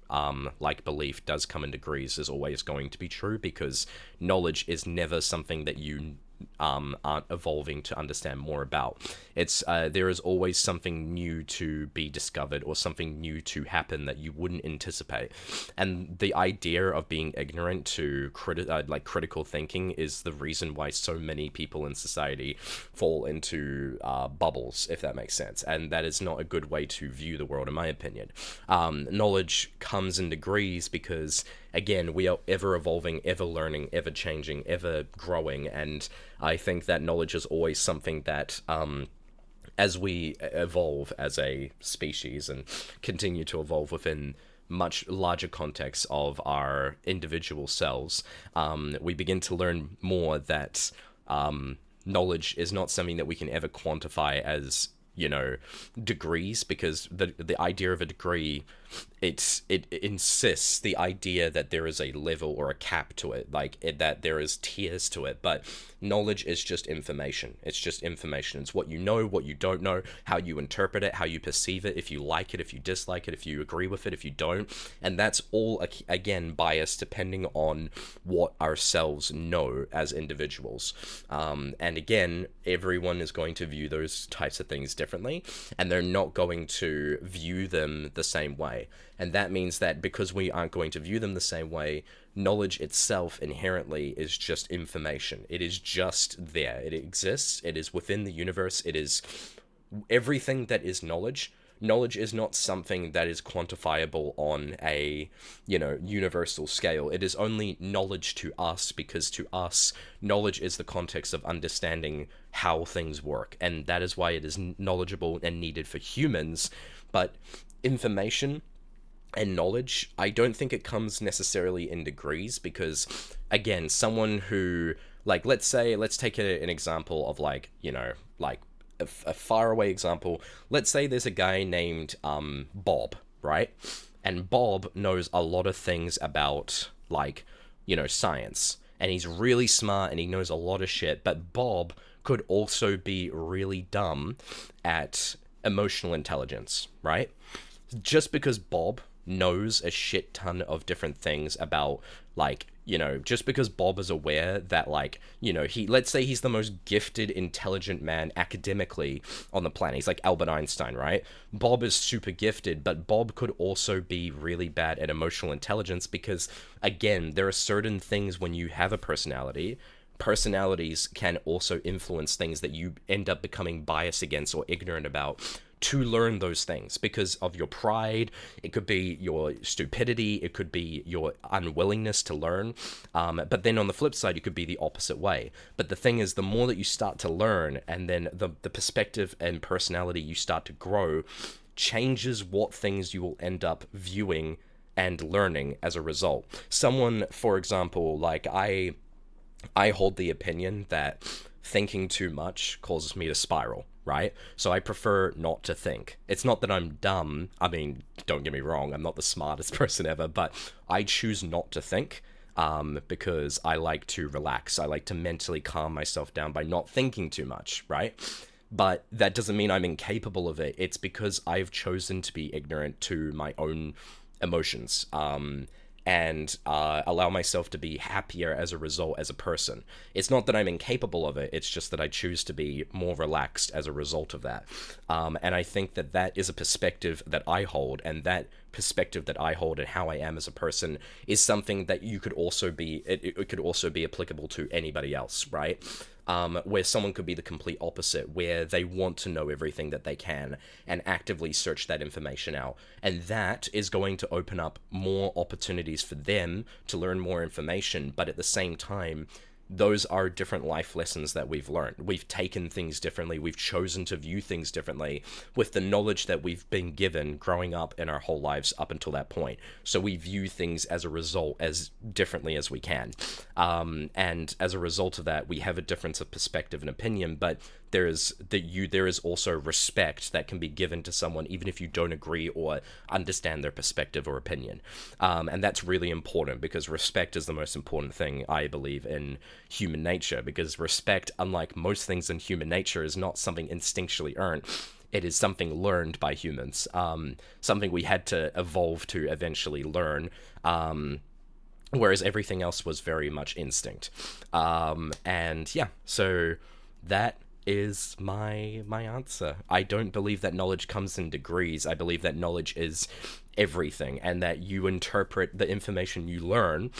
like belief, does come in degrees is always going to be true, because knowledge is never something that you aren't evolving to understand more about. It's there is always something new to be discovered, or something new to happen that you wouldn't anticipate. And the idea of being ignorant to critical thinking is the reason why so many people in society fall into bubbles, if that makes sense. And that is not a good way to view the world, in my opinion. Knowledge comes in degrees because, again, we are ever evolving, ever learning, ever changing, ever growing, and I think that knowledge is always something that, as we evolve as a species and continue to evolve within much larger contexts of our individual selves, we begin to learn more that knowledge is not something that we can ever quantify as, degrees, because the idea of a degree it insists the idea that there is a level or a cap to it, like that there is tiers to it. But knowledge is just information. It's just information. It's what you know, what you don't know, how you interpret it, how you perceive it, if you like it, if you dislike it, if you agree with it, if you don't. And that's all, again, biased depending on what ourselves know as individuals. And again, everyone is going to view those types of things differently, and they're not going to view them the same way. And that means that because we aren't going to view them the same way, knowledge itself inherently is just information. It is just there. It exists. It is within the universe. It is everything that is knowledge. Knowledge is not something that is quantifiable on a, universal scale. It is only knowledge to us because to us, knowledge is the context of understanding how things work. And that is why it is knowledgeable and needed for humans. But information and knowledge, I don't think it comes necessarily in degrees because, again, someone who, let's take an example of a faraway example. Let's say there's a guy named Bob, right? And Bob knows a lot of things about, science. And he's really smart and he knows a lot of shit. But Bob could also be really dumb at emotional intelligence, right? Just because Bob knows a shit ton of different things about, just because Bob is aware that, let's say he's the most gifted, intelligent man academically on the planet. He's like Albert Einstein, right? Bob is super gifted, but Bob could also be really bad at emotional intelligence because, again, there are certain things when you have a personality. Personalities can also influence things that you end up becoming biased against or ignorant about to learn those things because of your pride. It could be your stupidity. It could be your unwillingness to learn. But then on the flip side, it could be the opposite way. But the thing is, the more that you start to learn and then the perspective and personality you start to grow changes what things you will end up viewing and learning as a result. Someone, for example, I hold the opinion that thinking too much causes me to spiral, right? So I prefer not to think. It's not that I'm dumb. I mean, don't get me wrong, I'm not the smartest person ever, but I choose not to think because I like to relax. I like to mentally calm myself down by not thinking too much, right? But that doesn't mean I'm incapable of it. It's because I've chosen to be ignorant to my own emotions. And allow myself to be happier as a result as a person. It's not that I'm incapable of it, it's just that I choose to be more relaxed as a result of that. And I think that that is a perspective that I hold, and that perspective that I hold and how I am as a person is something that you could also be, it could also be applicable to anybody else, right? Where someone could be the complete opposite, where they want to know everything that they can and actively search that information out. And that is going to open up more opportunities for them to learn more information, but at the same time, those are different life lessons that we've learned. We've taken things differently. We've chosen to view things differently with the knowledge that we've been given growing up in our whole lives up until that point. So we view things as a result as differently as we can. And as a result of that, we have a difference of perspective and opinion, but there is also respect that can be given to someone even if you don't agree or understand their perspective or opinion. And that's really important because respect is the most important thing, I believe, in human nature, because respect, unlike most things in human nature, is not something instinctually earned. It is something learned by humans, something we had to evolve to eventually learn, whereas everything else was very much instinct. And yeah, so that is my answer. I don't believe that knowledge comes in degrees. I believe that knowledge is everything, and that you interpret the information you learn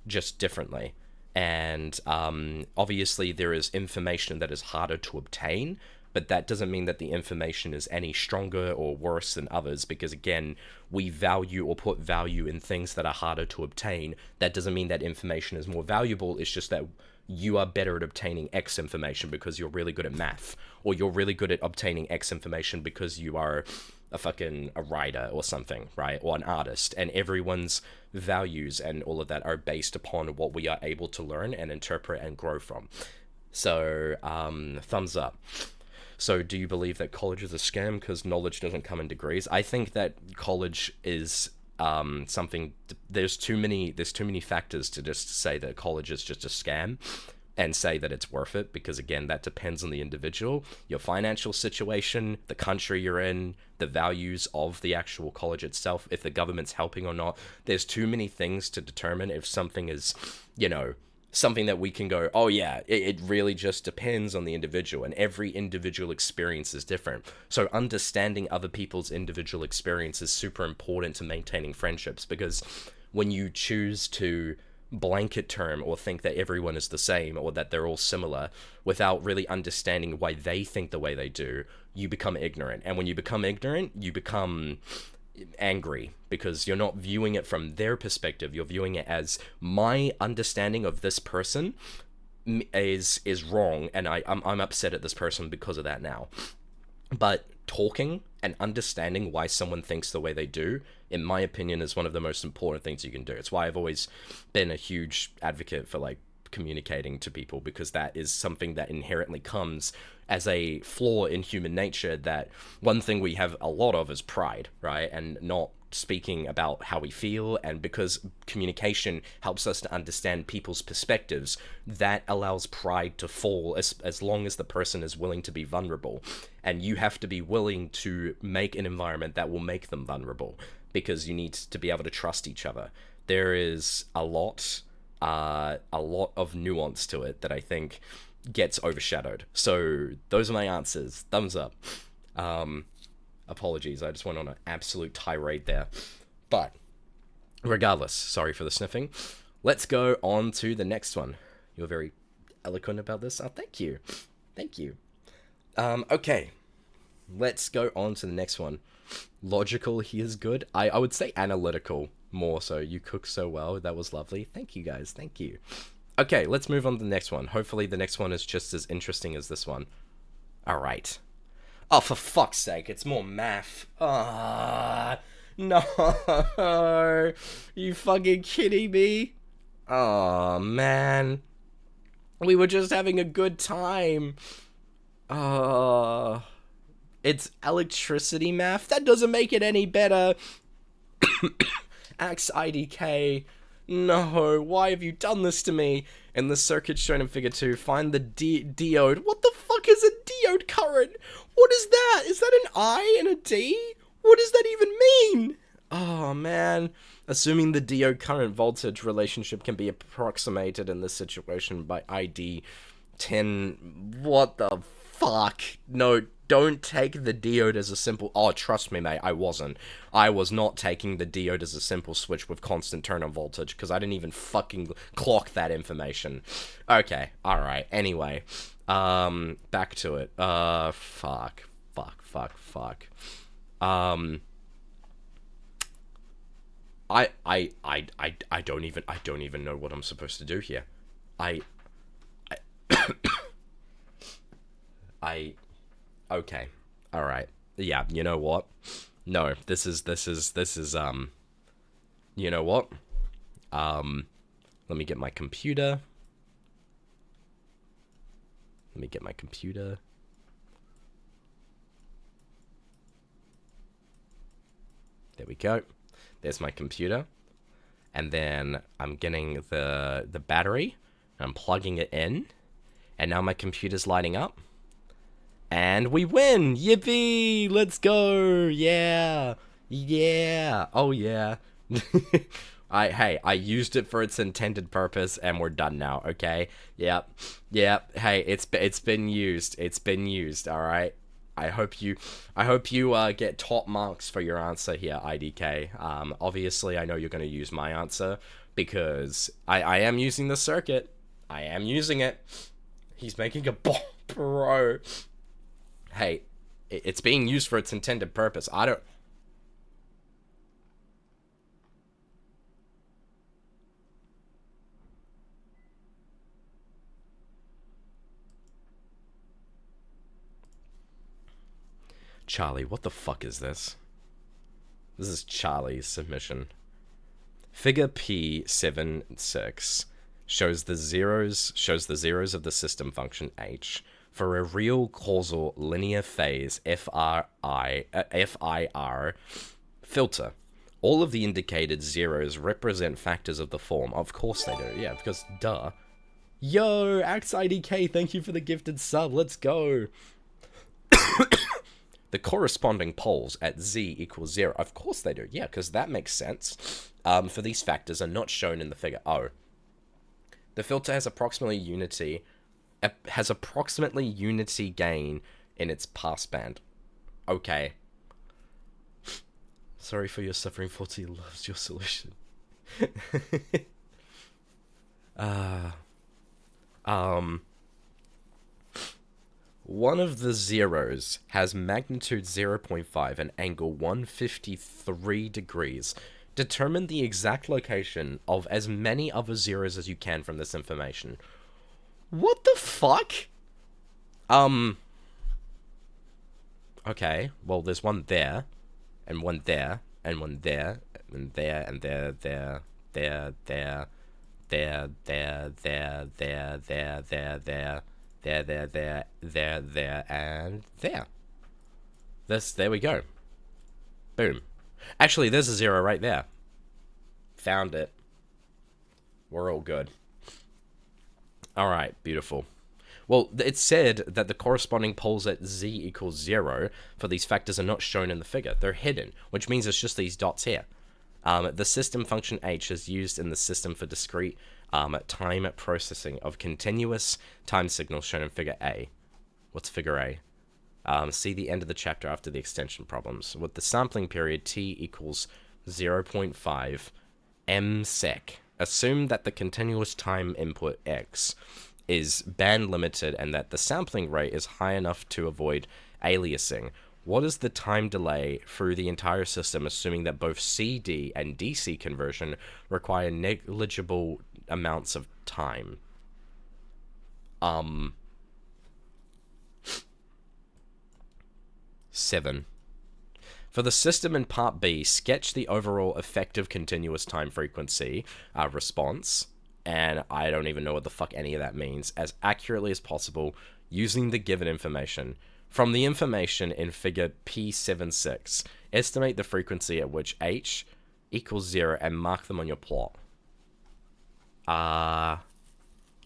just differently. And obviously there is information that is harder to obtain, but that doesn't mean that the information is any stronger or worse than others, because again, we value or put value in things that are harder to obtain. That doesn't mean that information is more valuable. It's just that you are better at obtaining X information because you're really good at math, or you're really good at obtaining X information because you are a writer or something, right? Or an artist. And everyone's values and all of that are based upon what we are able to learn and interpret and grow from. So, thumbs up. So do you believe that college is a scam because knowledge doesn't come in degrees? I think that college is something. There's too many factors to just say that college is just a scam and say that it's worth it, because again, that depends on the individual, your financial situation, the country you're in, the values of the actual college itself, if the government's helping or not. There's too many things to determine if something is, something that we can go, oh yeah, it really just depends on the individual, and every individual experience is different. So understanding other people's individual experience is super important to maintaining friendships, because when you choose to blanket term or think that everyone is the same or that they're all similar without really understanding why they think the way they do, you become ignorant. And when you become ignorant, you become angry, because you're not viewing it from their perspective. You're viewing it as, my understanding of this person is wrong, and I'm upset at this person because of that now. But talking and understanding why someone thinks the way they do, in my opinion, is one of the most important things you can do. It's why I've always been a huge advocate for like communicating to people, because that is something that inherently comes as a flaw in human nature. That one thing we have a lot of is pride, right? And not speaking about how we feel. And because communication helps us to understand people's perspectives, that allows pride to fall as long as the person is willing to be vulnerable. And you have to be willing to make an environment that will make them vulnerable, because you need to be able to trust each other. There is a lot of nuance to it that I think gets overshadowed. So those are my answers. Thumbs up. Apologies, I just went on an absolute tirade there. But regardless, sorry for the sniffing. Let's go on to the next one. You're very eloquent about this. Oh, thank you. Thank you. Okay. Let's go on to the next one. Logical, he is good. I would say analytical more so. You cook so well. That was lovely. Thank you, guys. Thank you. Okay, let's move on to the next one. Hopefully the next one is just as interesting as this one. All right. Oh, for fuck's sake, it's more math. No. You fucking kidding me? Oh, man. We were just having a good time. It's electricity math? That doesn't make it any better. Axe IDK. No, why have you done this to me? In the circuit shown in figure 2, find the diode. What the fuck is a diode current? What is that? Is that an I and a D? What does that even mean? Oh, man. Assuming the diode current voltage relationship can be approximated in this situation by ID 10. What the fuck? No, don't take the diode as a simple... Oh, trust me, mate, I wasn't. I was not taking the diode as a simple switch with constant turn on voltage, because I didn't even fucking clock that information. Okay, alright, anyway. Back to it. Fuck. I don't even know what I'm supposed to do here. Okay. Alright. Yeah, you know what? No, this is, you know what? Let me get my computer. There we go. There's my computer. And then I'm getting the battery. I'm plugging it in. And now my computer's lighting up. And we win! Yippee! Let's go! Yeah! Yeah! Oh yeah! I used it for its intended purpose, and we're done now, okay? Yep. Hey, it's been used. It's been used, alright? I hope you get top marks for your answer here, IDK. Obviously, I know you're going to use my answer, because I am using the circuit. I am using it. He's making a bomb, bro. Hey, it's being used for its intended purpose. I don't... Charlie, what the fuck is this? This is Charlie's submission. Figure P76 shows the zeros of the system function h for a real causal linear phase FIR Filter. All of the indicated zeros represent factors of the form. Of course they do. Yeah, because duh. Yo, AxeIDK, thank you for the gifted sub. Let's go. The corresponding poles at z equals 0. Of course they do. Yeah, because that makes sense. For these factors are not shown in the figure. Oh. The filter has approximately unity gain in its passband. Okay. Sorry for your suffering, Fortsy loves your solution. One of the zeros has magnitude 0.5 and angle 153 degrees. Determine the exact location of as many other zeros as you can from this information. What the fuck? Okay, well, there's one there, and one there, and one there, and there, and there, there, there, there, there, there, there, there, there, there, there, and there. There we go. Boom. Actually, there's a 0 right there. Found it. We're all good. Alright, beautiful. Well, it said that the corresponding poles at z equals 0 for these factors are not shown in the figure. They're hidden, which means it's just these dots here. The system function h is used in the system for discrete time processing of continuous time signals shown in figure A. What's figure A? See the end of the chapter after the extension problems. With the sampling period t equals 0.5 ms, assume that the continuous time input x is band limited and that the sampling rate is high enough to avoid aliasing. What is the time delay through the entire system, assuming that both CD and DC conversion require negligible amounts of time? 7. For the system in part B, sketch the overall effective continuous time frequency response, and I don't even know what the fuck any of that means, as accurately as possible using the given information. From the information in figure P76, estimate the frequency at which h equals 0 and mark them on your plot.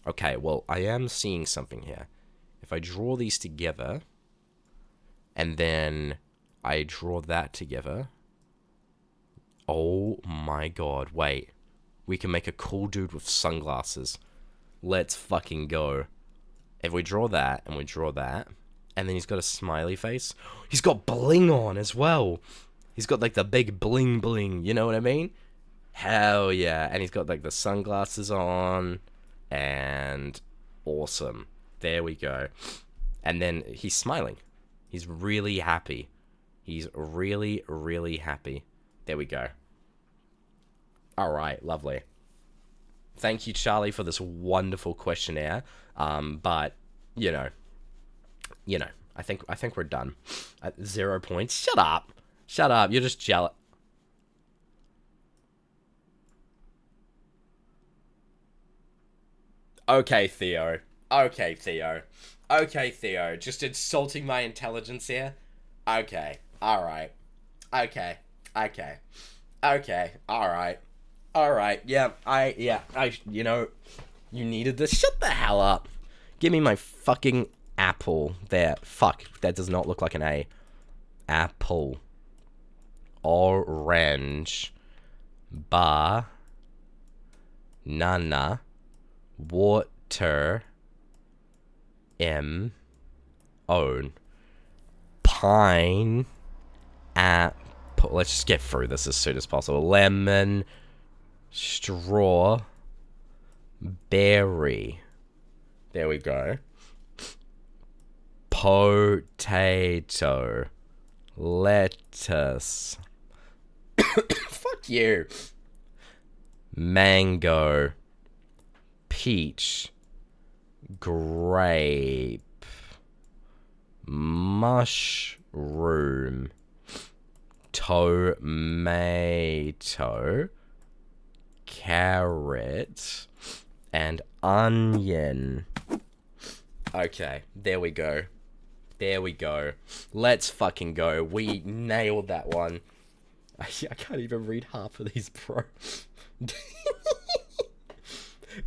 Okay, well, I am seeing something here. If I draw these together, and then I draw that together. Oh my god, wait. We can make a cool dude with sunglasses. Let's fucking go. If we draw that, and we draw that, and then he's got a smiley face. He's got bling on as well. He's got like the big bling bling, you know what I mean? Hell yeah. And he's got like the sunglasses on. And awesome. There we go. And then he's smiling. He's really happy. He's really, really happy. There we go. Alright, lovely. Thank you, Charlie, for this wonderful questionnaire. But, you know, I think we're done. At 0 points. Shut up. Shut up. You're just jealous. Okay, Theo. Okay, Theo. Okay, Theo. Just insulting my intelligence here? Okay. Alright. Okay. Okay. Okay. Alright. Alright. Yeah, you know, you needed this. Shut the hell up. Give me my fucking apple there. Fuck, that does not look like an A. Apple. Orange. Banana. Water. Own. Pine. Apple. Let's just get through this as soon as possible. Lemon. Straw. Berry. There we go. Potato. Lettuce. Fuck you. Mango. Peach. Grape. Mushroom. Tomato. Carrot. And onion. Okay, there we go. There we go. Let's fucking go. We nailed that one. I can't even read half of these, bro.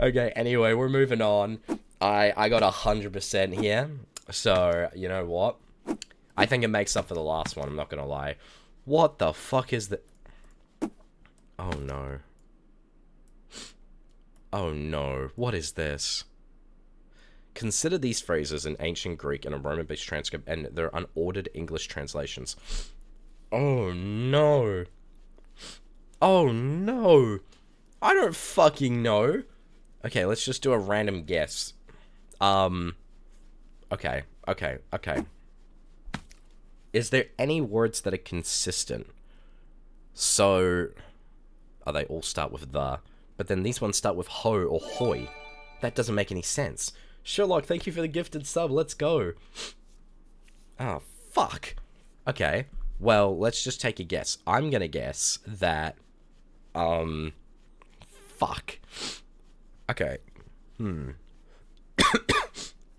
Okay, anyway, we're moving on. I got 100% here. So, you know what? I think it makes up for the last one, I'm not gonna lie. What the fuck is the... Oh no. Oh no, what is this? Consider these phrases in ancient Greek and a Roman-based transcript and their unordered English translations. Oh no. Oh no. I don't fucking know. Okay, let's just do a random guess. Okay. Is there any words that are consistent? So, they all start with the, but then these ones start with ho or hoy. That doesn't make any sense. Sherlock, thank you for the gifted sub. Let's go. Oh, fuck. Okay. Well, let's just take a guess. I'm gonna guess that, fuck. Okay.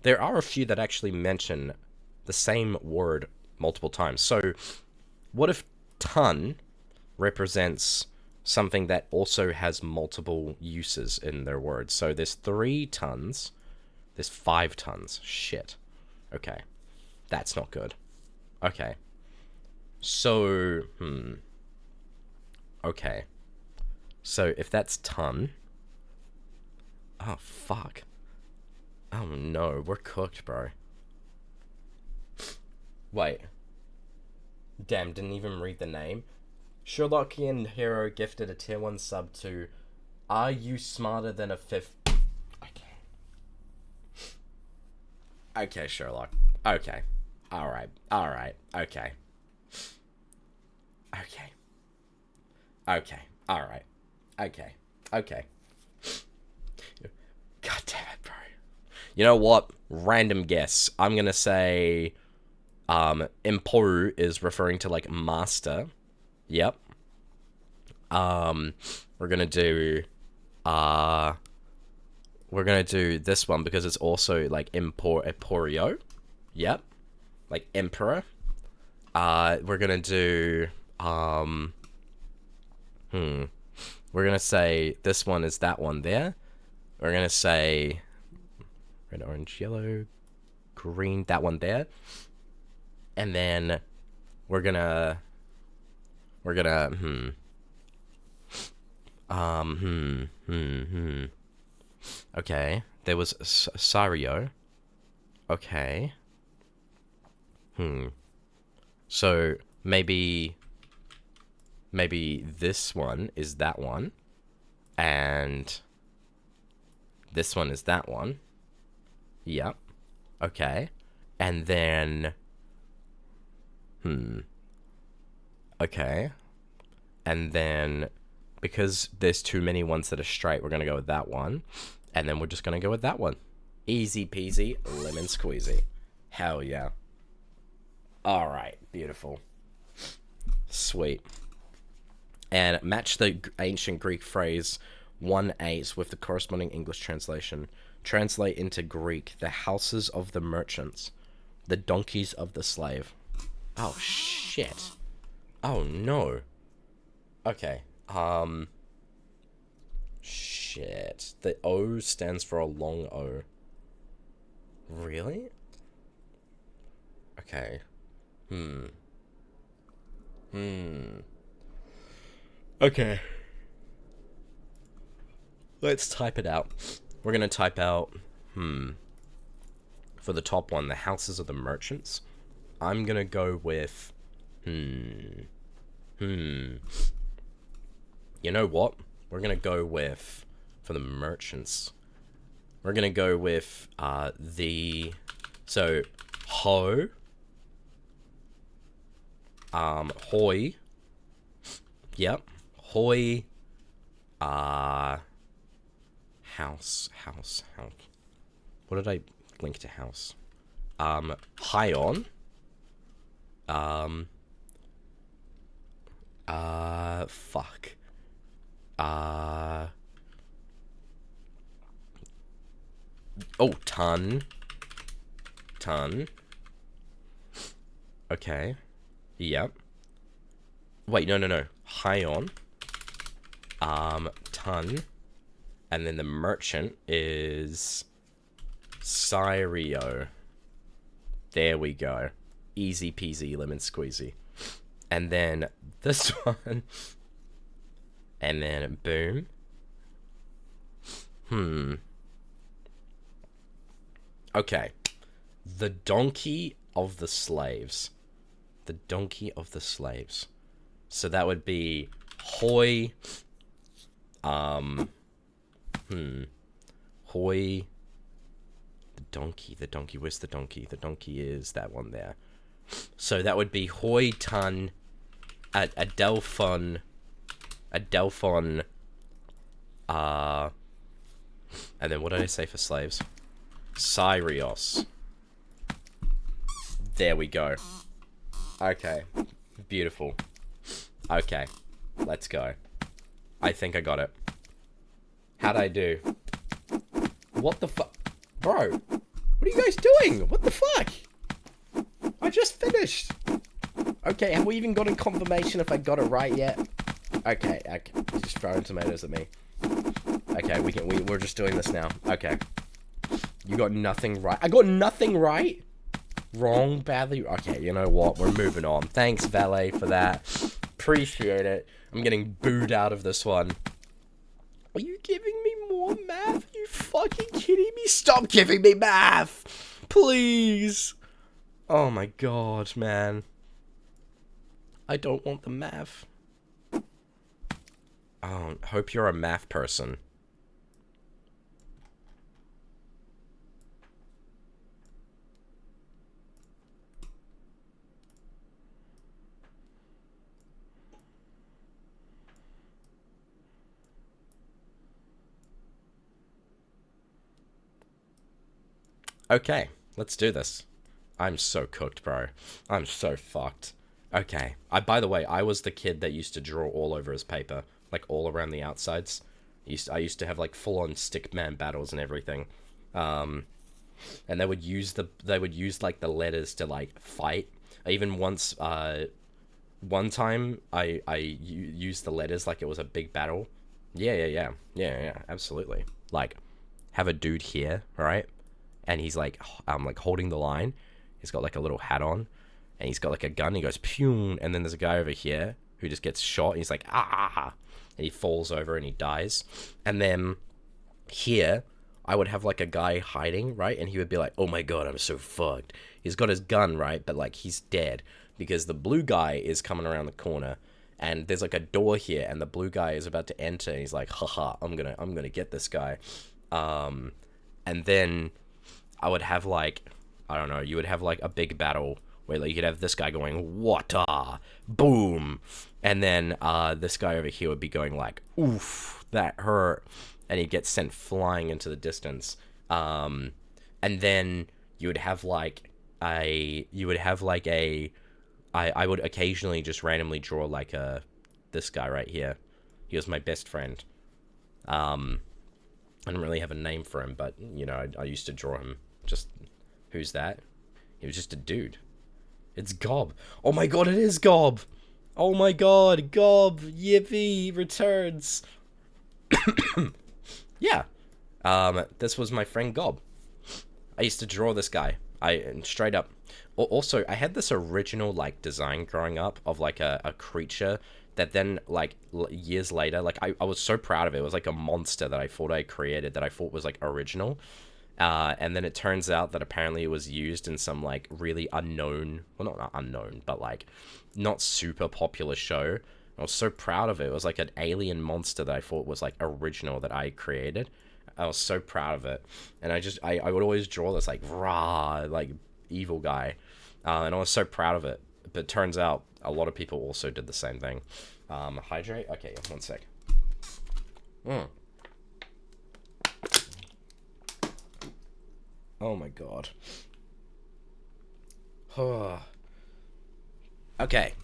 There are a few that actually mention the same word multiple times. So, what if ton represents something that also has multiple uses in their words? So there's 3 tons, there's 5 tons. Shit. Okay. That's not good. Okay. So, okay. So if that's ton... Oh, fuck. Oh no, we're cooked, bro. Wait. Damn, didn't even read the name. Sherlockian Hero gifted a tier 1 sub to Are You Smarter Than a Fifth... Okay, Sherlock. Okay. Alright. Okay. Alright. Okay. God damn it, bro. You know what? Random guess. I'm gonna say... Impo is referring to, like, master. Yep. We're gonna do... we're gonna do this one because it's also, like, Emporio. Yep. Like, emperor. We're gonna do... We're gonna say this one is that one there. We're gonna say... Red, orange, yellow, green, that one there. And then we're gonna okay, there was Sario. Okay. So maybe this one is that one, and this one is that one. Yep. Okay. And then okay. And then because there's too many ones that are straight, we're gonna go with that one. And then we're just gonna go with that one. Easy peasy, lemon squeezy. Hell yeah. Alright, beautiful. Sweet. And match the ancient Greek phrase 1-8 with the corresponding English translation. Translate into Greek, the houses of the merchants, the donkeys of the slave. Oh, shit. Oh, no. Okay. Shit. The O stands for a long O. Really? Okay. Okay. Let's type it out. We're gonna type out, for the top one, the houses of the merchants. I'm gonna go with, you know what? We're gonna go with, for the merchants, we're gonna go with, so, ho, hoy, yep, hoy, house. What did I link to house? High on. Fuck. Oh, ton. Okay. Yep. Wait, no. Hyon, ton, and then the merchant is Cyrio. There we go. Easy peasy lemon squeezy. And then this one, and then boom. Okay. The donkey of the slaves. The donkey of the slaves. So that would be Hoy. Hoy. The donkey. Where's the donkey? The donkey is that one there. So that would be Hoy Tun, Adelphon, and then what did I say for slaves? Cyrios. There we go. Okay. Beautiful. Okay. Let's go. I think I got it. How'd I do? What the fuck? Bro, what are you guys doing? What the fuck? I just finished. Okay, have we even gotten confirmation if I got it right yet? Okay. You're just throwing tomatoes at me. Okay, we're just doing this now. Okay. You got nothing right. I got nothing right? Wrong, badly. Okay, you know what? We're moving on. Thanks, Valet, for that. Appreciate it. I'm getting booed out of this one. Are you giving me more math? Are you fucking kidding me? Stop giving me math! Please! Oh my god, man. I don't want the math. Oh, hope you're a math person. Okay, let's do this. I'm so cooked, bro. I'm so fucked. Okay. By the way, I was the kid that used to draw all over his paper. Like, all around the outsides. I used to have, like, full-on stickman battles and everything. And they would use, like, the letters to, like, fight. Even once, one time, I used the letters like it was a big battle. Yeah, absolutely. Like, have a dude here, right? And he's like, holding the line. He's got like a little hat on, and he's got like a gun. He goes pew, and then there's a guy over here who just gets shot. And he's like and he falls over and he dies. And then here, I would have like a guy hiding, right? And he would be like, "Oh my god, I'm so fucked." He's got his gun, right? But like he's dead because the blue guy is coming around the corner, and there's like a door here, and the blue guy is about to enter, and he's like, "Haha, I'm gonna get this guy." And then I would have like, I don't know, you would have like a big battle where like you could have this guy going, "Wata, boom," and then this guy over here would be going like, "Oof, that hurt," and he'd get sent flying into the distance. And then you would have like I would occasionally just randomly draw like this guy right here. He was my best friend. I don't really have a name for him, but you know, I used to draw him. Just, who's that? He was just a dude. It's Gob. Oh my god, it is Gob! Oh my god, Gob! Yippee! Returns! Yeah. This was my friend Gob. I used to draw this guy. Straight up. Also, I had this original, like, design growing up of, like, a creature that then, like, years later, like, I was so proud of it. It was like a monster that I thought I created that I thought was, like, original. And then it turns out that apparently it was used in some, like, really unknown, well, not unknown, but, like, not super popular show. I was so proud of it. It was, like, an alien monster that I thought was, like, original that I created. I was so proud of it. And I would always draw this, like, rah, like, evil guy. And I was so proud of it. But it turns out a lot of people also did the same thing. Hydrate? Okay, one sec. Oh my god. Okay.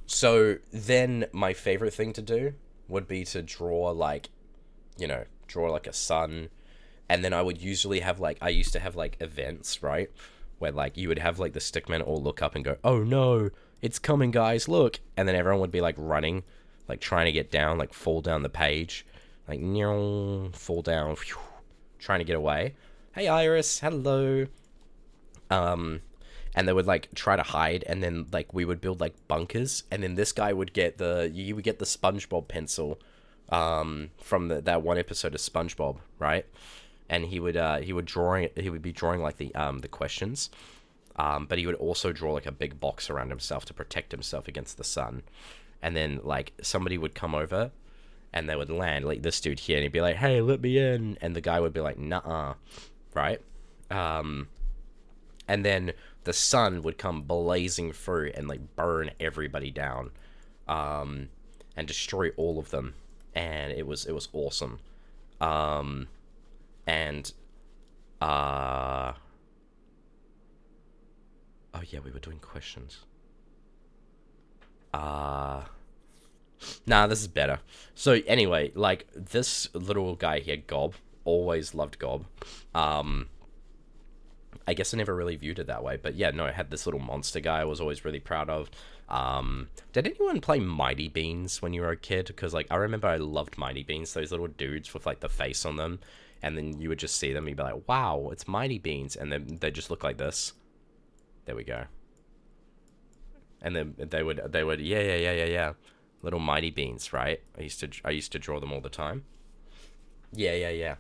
So then my favorite thing to do would be to draw like, you know, draw like a sun. And then I would usually have like, I used to have like events, right? Where like you would have like the stickmen all look up and go, "Oh no, it's coming guys, look." And then everyone would be like running like trying to get down, like fall down the page, like fall down, phew, trying to get away. Hey Iris, hello. And they would like try to hide, and then like we would build like bunkers, and then this guy would get you would get the SpongeBob pencil, from that one episode of SpongeBob, right? And he would be drawing like the questions, but he would also draw like a big box around himself to protect himself against the sun, and then like somebody would come over, and they would land like this dude here, and he'd be like, "Hey, let me in," and the guy would be like, "Nuh-uh," right? And then the sun would come blazing through and like burn everybody down, and destroy all of them, and it was awesome. And oh yeah, we were doing questions. Nah, this is better. So anyway, like this little guy here, Gob, always loved Gob. I guess I never really viewed it that way, but yeah, no, I had this little monster guy I was always really proud of. Did anyone play Mighty Beans when you were a kid? Because like I remember I loved Mighty Beans, those little dudes with like the face on them, and then you would just see them and you'd be like, wow, it's Mighty Beans, and then they just look like this. There we go. And then they would yeah, little Mighty Beans, right? I used to draw them all the time. Yeah.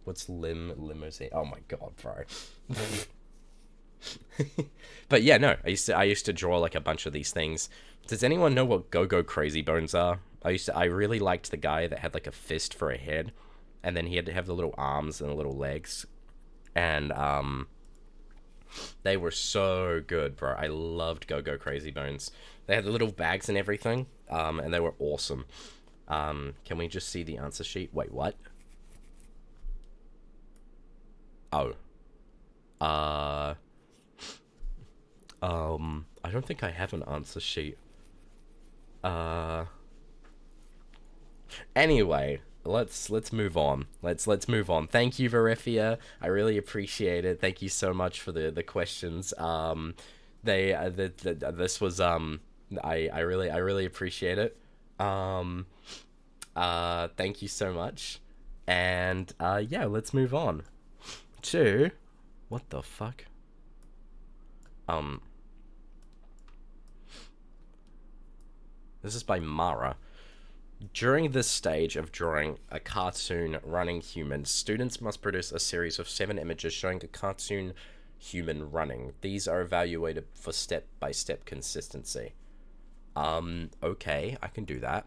What's limousine? Oh my god, bro. But yeah, no, I used to draw like a bunch of these things. Does anyone know what Go-Go Crazy Bones are? I really liked the guy that had like a fist for a head, and then he had to have the little arms and the little legs, and they were so good, bro. I loved Go-Go Crazy Bones. They had the little bags and everything, and they were awesome. Can we just see the answer sheet? Wait, what? Oh. I don't think I have an answer sheet. Anyway, let's move on. Let's move on. Thank you, Verifia. I really appreciate it. Thank you so much for the questions. This was I really appreciate it. Thank you so much. And yeah, let's move on to what the fuck? This is by Mara. During this stage of drawing a cartoon running human, students must produce a series of 7 images showing a cartoon human running. These are evaluated for step-by-step consistency. Okay, I can do that.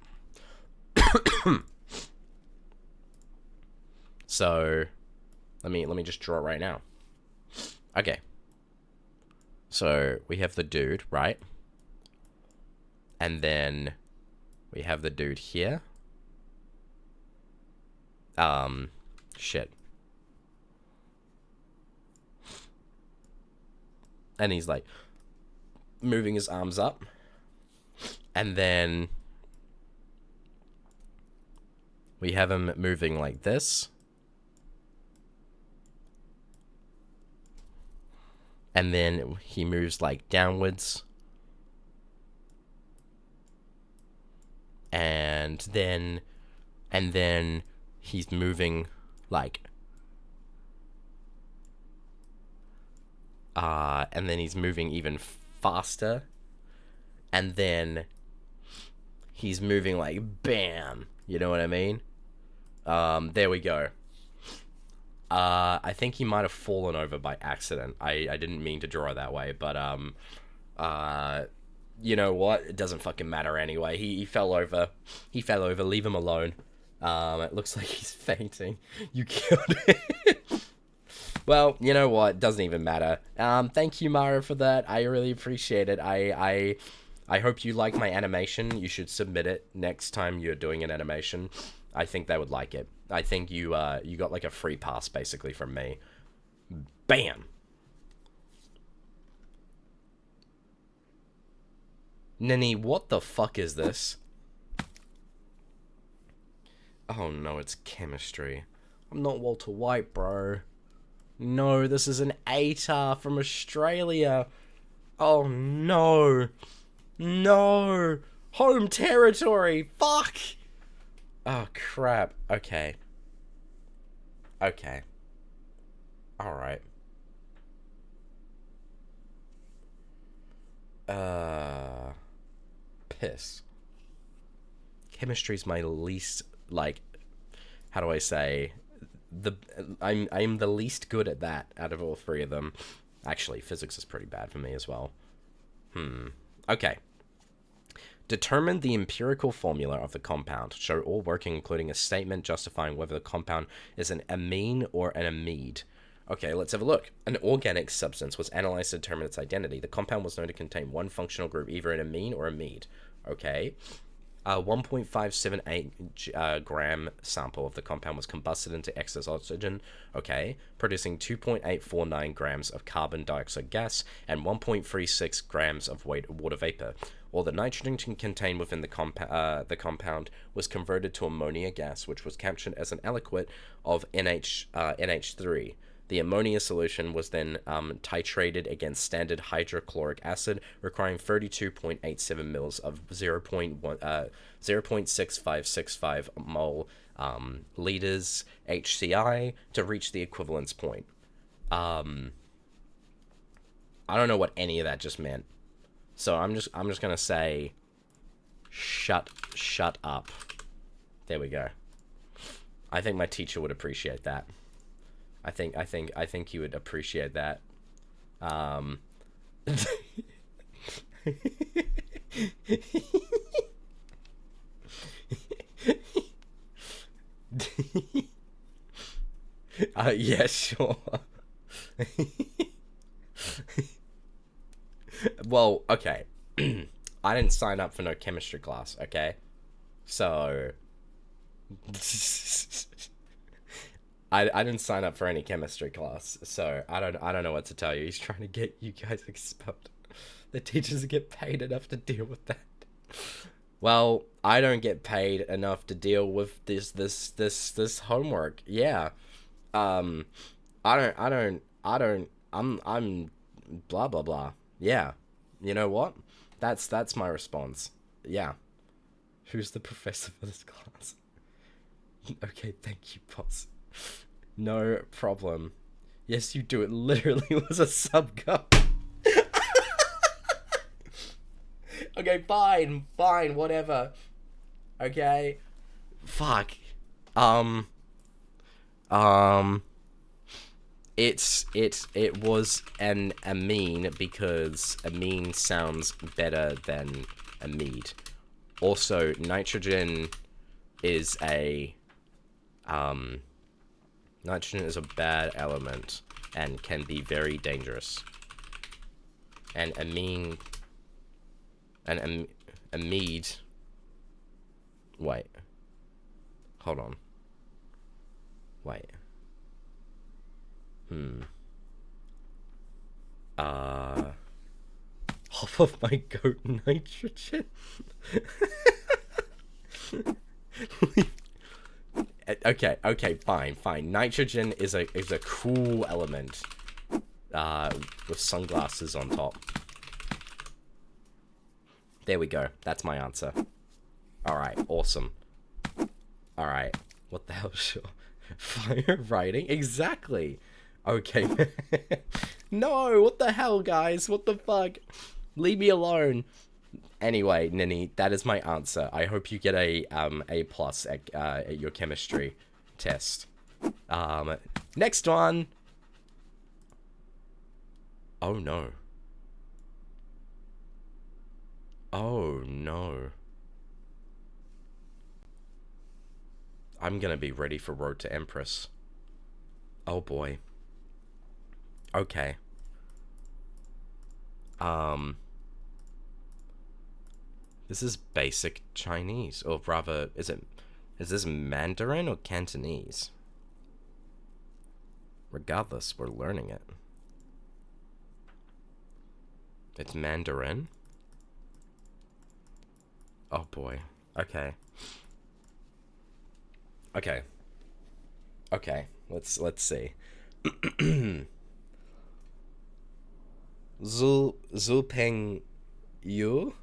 So, let me just draw it right now. Okay. So, we have the dude, right? And then we have the dude here. Shit. And he's like moving his arms up. And then we have him moving like this. And then he moves like downwards. And then he's moving like and then he's moving even faster, and then he's moving like bam, you know what I mean? There we go. I think he might have fallen over by accident. I didn't mean to draw it that way, but you know what? It doesn't fucking matter anyway. He fell over. He fell over. Leave him alone. It looks like he's fainting. You killed it. Well, you know what? It doesn't even matter. Thank you, Mara, for that. I really appreciate it. I hope you like my animation. You should submit it next time you're doing an animation. I think they would like it. I think you got like a free pass basically from me. Bam. Nini, what the fuck is this? Oh no, it's chemistry. I'm not Walter White, bro. No, this is an ATAR from Australia. Oh no. No. Home territory! Fuck! Oh, crap. Okay. Okay. Alright. Piss. Chemistry's my least, like, how do I say, I'm the least good at that out of all three of them. Actually, physics is pretty bad for me as well. Okay. Determine the empirical formula of the compound. Show all working, including a statement justifying whether the compound is an amine or an amide. Okay, let's have a look. An organic substance was analyzed to determine its identity. The compound was known to contain one functional group, either an amine or amide. Okay. 1.578 gram sample of the compound was combusted into excess oxygen, okay, producing 2.849 grams of carbon dioxide gas and 1.36 grams of water vapor. All the nitrogen contained within the compound was converted to ammonia gas, which was captured as an aliquot of NH3. The ammonia solution was then titrated against standard hydrochloric acid, requiring 32.87 mils of 0.6565 mole liters HCl to reach the equivalence point. I don't know what any of that just meant, so I'm just gonna say, shut up. There we go. I think my teacher would appreciate that. I think you would appreciate that. Yeah, sure. Well, okay. I didn't sign up for no chemistry class, okay? So I didn't sign up for any chemistry class, so I don't know what to tell you. He's trying to get you guys expelled. The teachers get paid enough to deal with that. Well, I don't get paid enough to deal with this homework. Yeah. I'm blah blah blah. Yeah. You know what? That's my response. Yeah. Who's the professor for this class? Okay, thank you, boss. No problem. Yes, you do. It literally was a sub-cup. Okay, fine, whatever. Okay. Fuck. It was an amine because amine sounds better than amide. Also, nitrogen is a bad element and can be very dangerous. And amide. Wait. Hold on. Wait. Half of my goat nitrogen. Okay, fine. Nitrogen is a cool element. With sunglasses on top. There we go. That's my answer. Alright, awesome. Alright. What the hell, sure. Fire writing? Exactly. Okay. No, what the hell, guys? What the fuck? Leave me alone. Anyway, Nini, that is my answer. I hope you get a plus at your chemistry test. Next one. Oh no. Oh no. I'm gonna be ready for Road to Empress. Oh boy. Okay. This is basic Chinese, or rather, is this Mandarin or Cantonese? Regardless, we're learning it. It's Mandarin? Oh boy. Okay. Okay, let's see. Zhu Peng Yu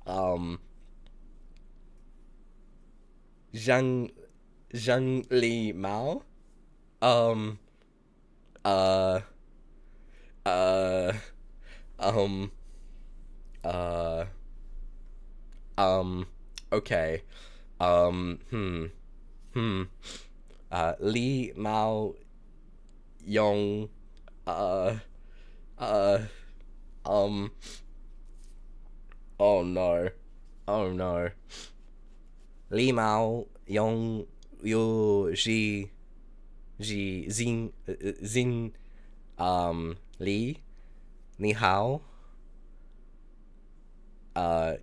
Um, Zhang Li Mao. Um, uh, uh, um, uh, okay. Hmm. Hmm. Li Mao Yong. Uh, uh, um. Oh no. Oh no. Li Mao Yong Yu Ji Xin Li Ni Hao uh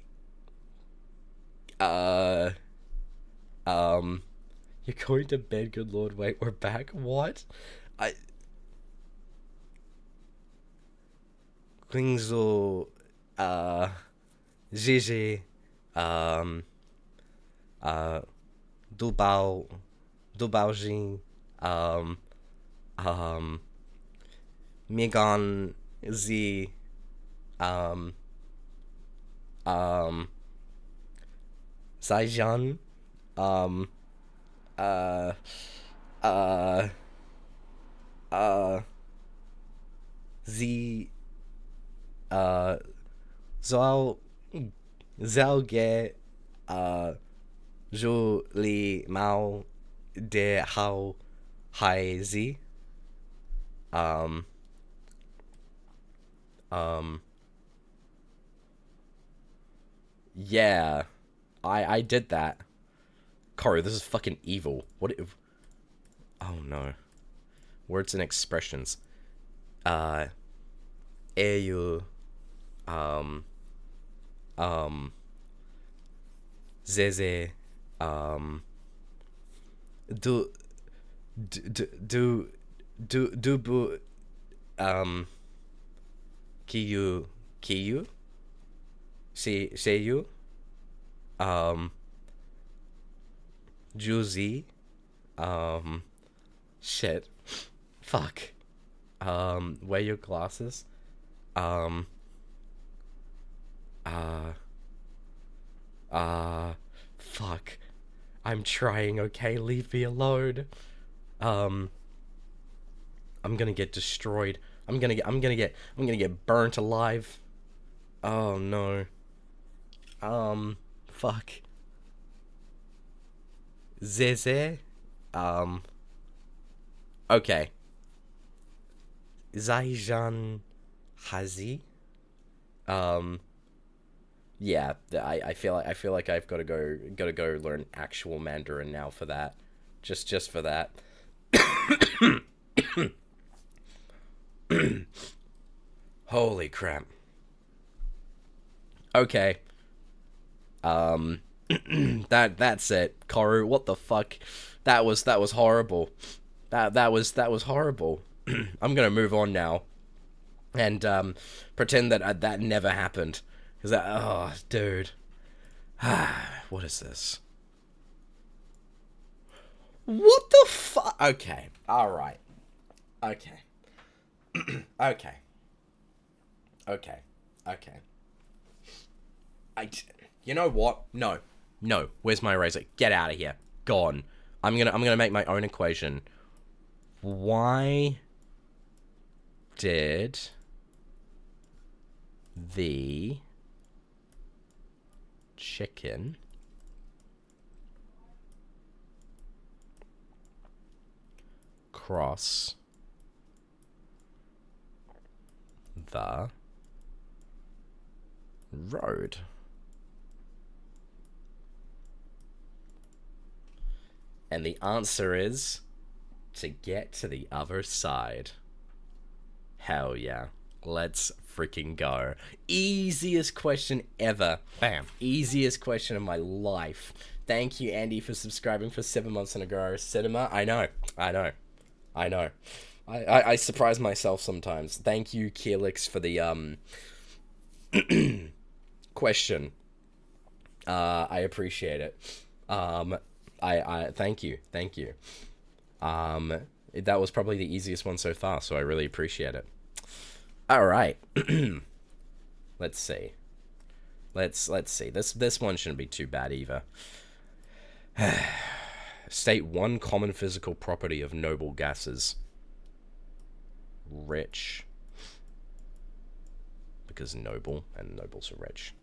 uh you're going to bed, good lord. Wait, we're back. What? I Qingzhou Gigi um uh Dubao Dubaojin um um Migan Z um um Zaijian um uh uh uh Z uh Zhao Zhao Ge Zhu Li Mao De Hao Hai Z um um yeah, I did that. Cory, this is fucking evil. What if... Oh no. Words and expressions. Eu um Zeze du Dubu Kiyu Seiyu um Juzi shit fuck wear your glasses um uh fuck, I'm trying, okay? Leave me alone. Um, I'm gonna get destroyed. I'm gonna get burnt alive. Oh no. Fuck. Zeze. Okay. Zaijan Hazi. Yeah, I feel like I've got to go learn actual Mandarin now for that. Just for that. Holy crap. Okay. That's it. Karu, what the fuck? That was horrible. That was horrible. I'm gonna move on now, and pretend that that never happened. Cause that, oh, dude. What is this? What the fuck? Okay. Alright. Okay. Okay. Okay. Okay. You know what? No. No. Where's my eraser? Get out of here. Gone. I'm gonna make my own equation. Why did the chicken cross the road? And the answer is to get to the other side. Hell yeah. Let's freaking go. Easiest question ever. Bam. Easiest question of my life. Thank you, Andy, for subscribing for 7 months in a row. Cinema, I know. I surprise myself sometimes. Thank you, Keelix, for the question. I appreciate it. I thank you. That was probably the easiest one so far, so I really appreciate it. All right. Let's see. Let's see. This one shouldn't be too bad either. State one common physical property of noble gases. Rich. Because noble, and nobles are rich.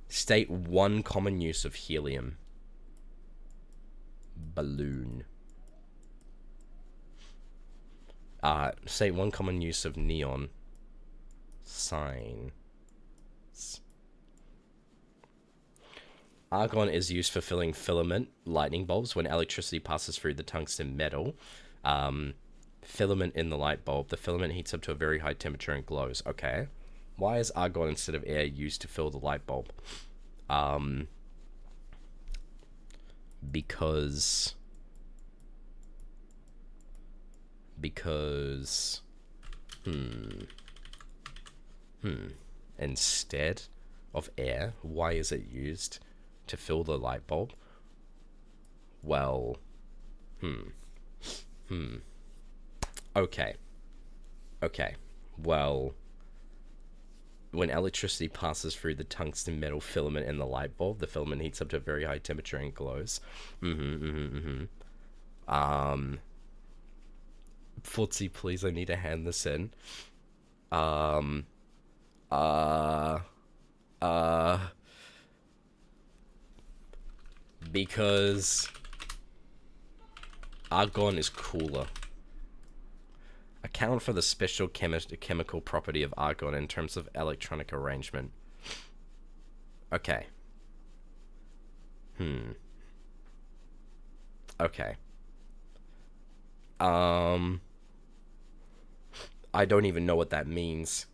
State one common use of helium. Balloon. State one common use of neon. Sign. Argon is used for filling filament lightning bulbs when electricity passes through the tungsten metal. Filament in the light bulb. The filament heats up to a very high temperature and glows. Okay. Why is argon instead of air used to fill the light bulb? Because instead of air, why is it used to fill the light bulb? Well, okay, well, when electricity passes through the tungsten metal filament in the light bulb, the filament heats up to a very high temperature and glows. Fortsy, please, I need to hand this in. Because argon is cooler. Account for the special chemical property of argon in terms of electronic arrangement. Okay. Okay. I don't even know what that means.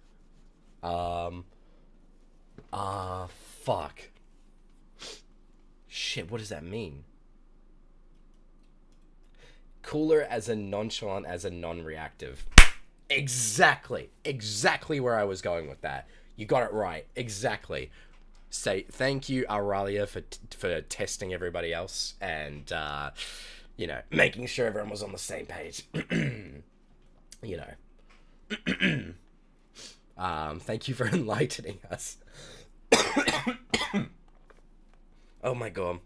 Fuck. Shit, what does that mean? Cooler as a nonchalant as a non-reactive. Exactly where I was going with that. You got it right. Exactly. Say thank you, Aurelia, for testing everybody else and you know, making sure everyone was on the same page. You know. Thank you for enlightening us. Oh my god.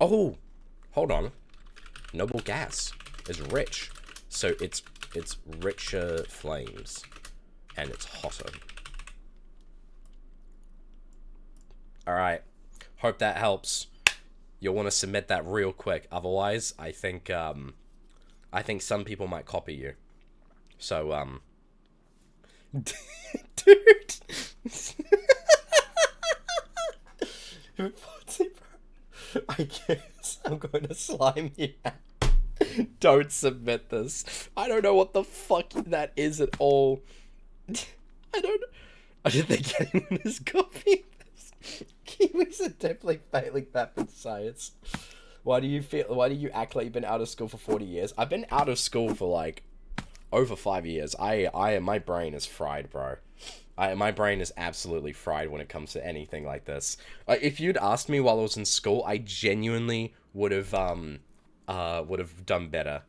Oh, hold on. Noble gas is rich, so it's richer flames, and it's hotter. All right. Hope that helps. You'll want to submit that real quick. Otherwise, I think some people might copy you. So, dude. I guess I'm going to slime you out. Don't submit this. I don't know what the fuck that is at all. I don't think anyone is copying this. Kiwis are definitely failing math and science. Why do you act like you've been out of school for 40 years? I've been out of school for like over 5 years. My brain is fried, bro. My brain is absolutely fried when it comes to anything like this. If you'd asked me while I was in school, I genuinely would have done better.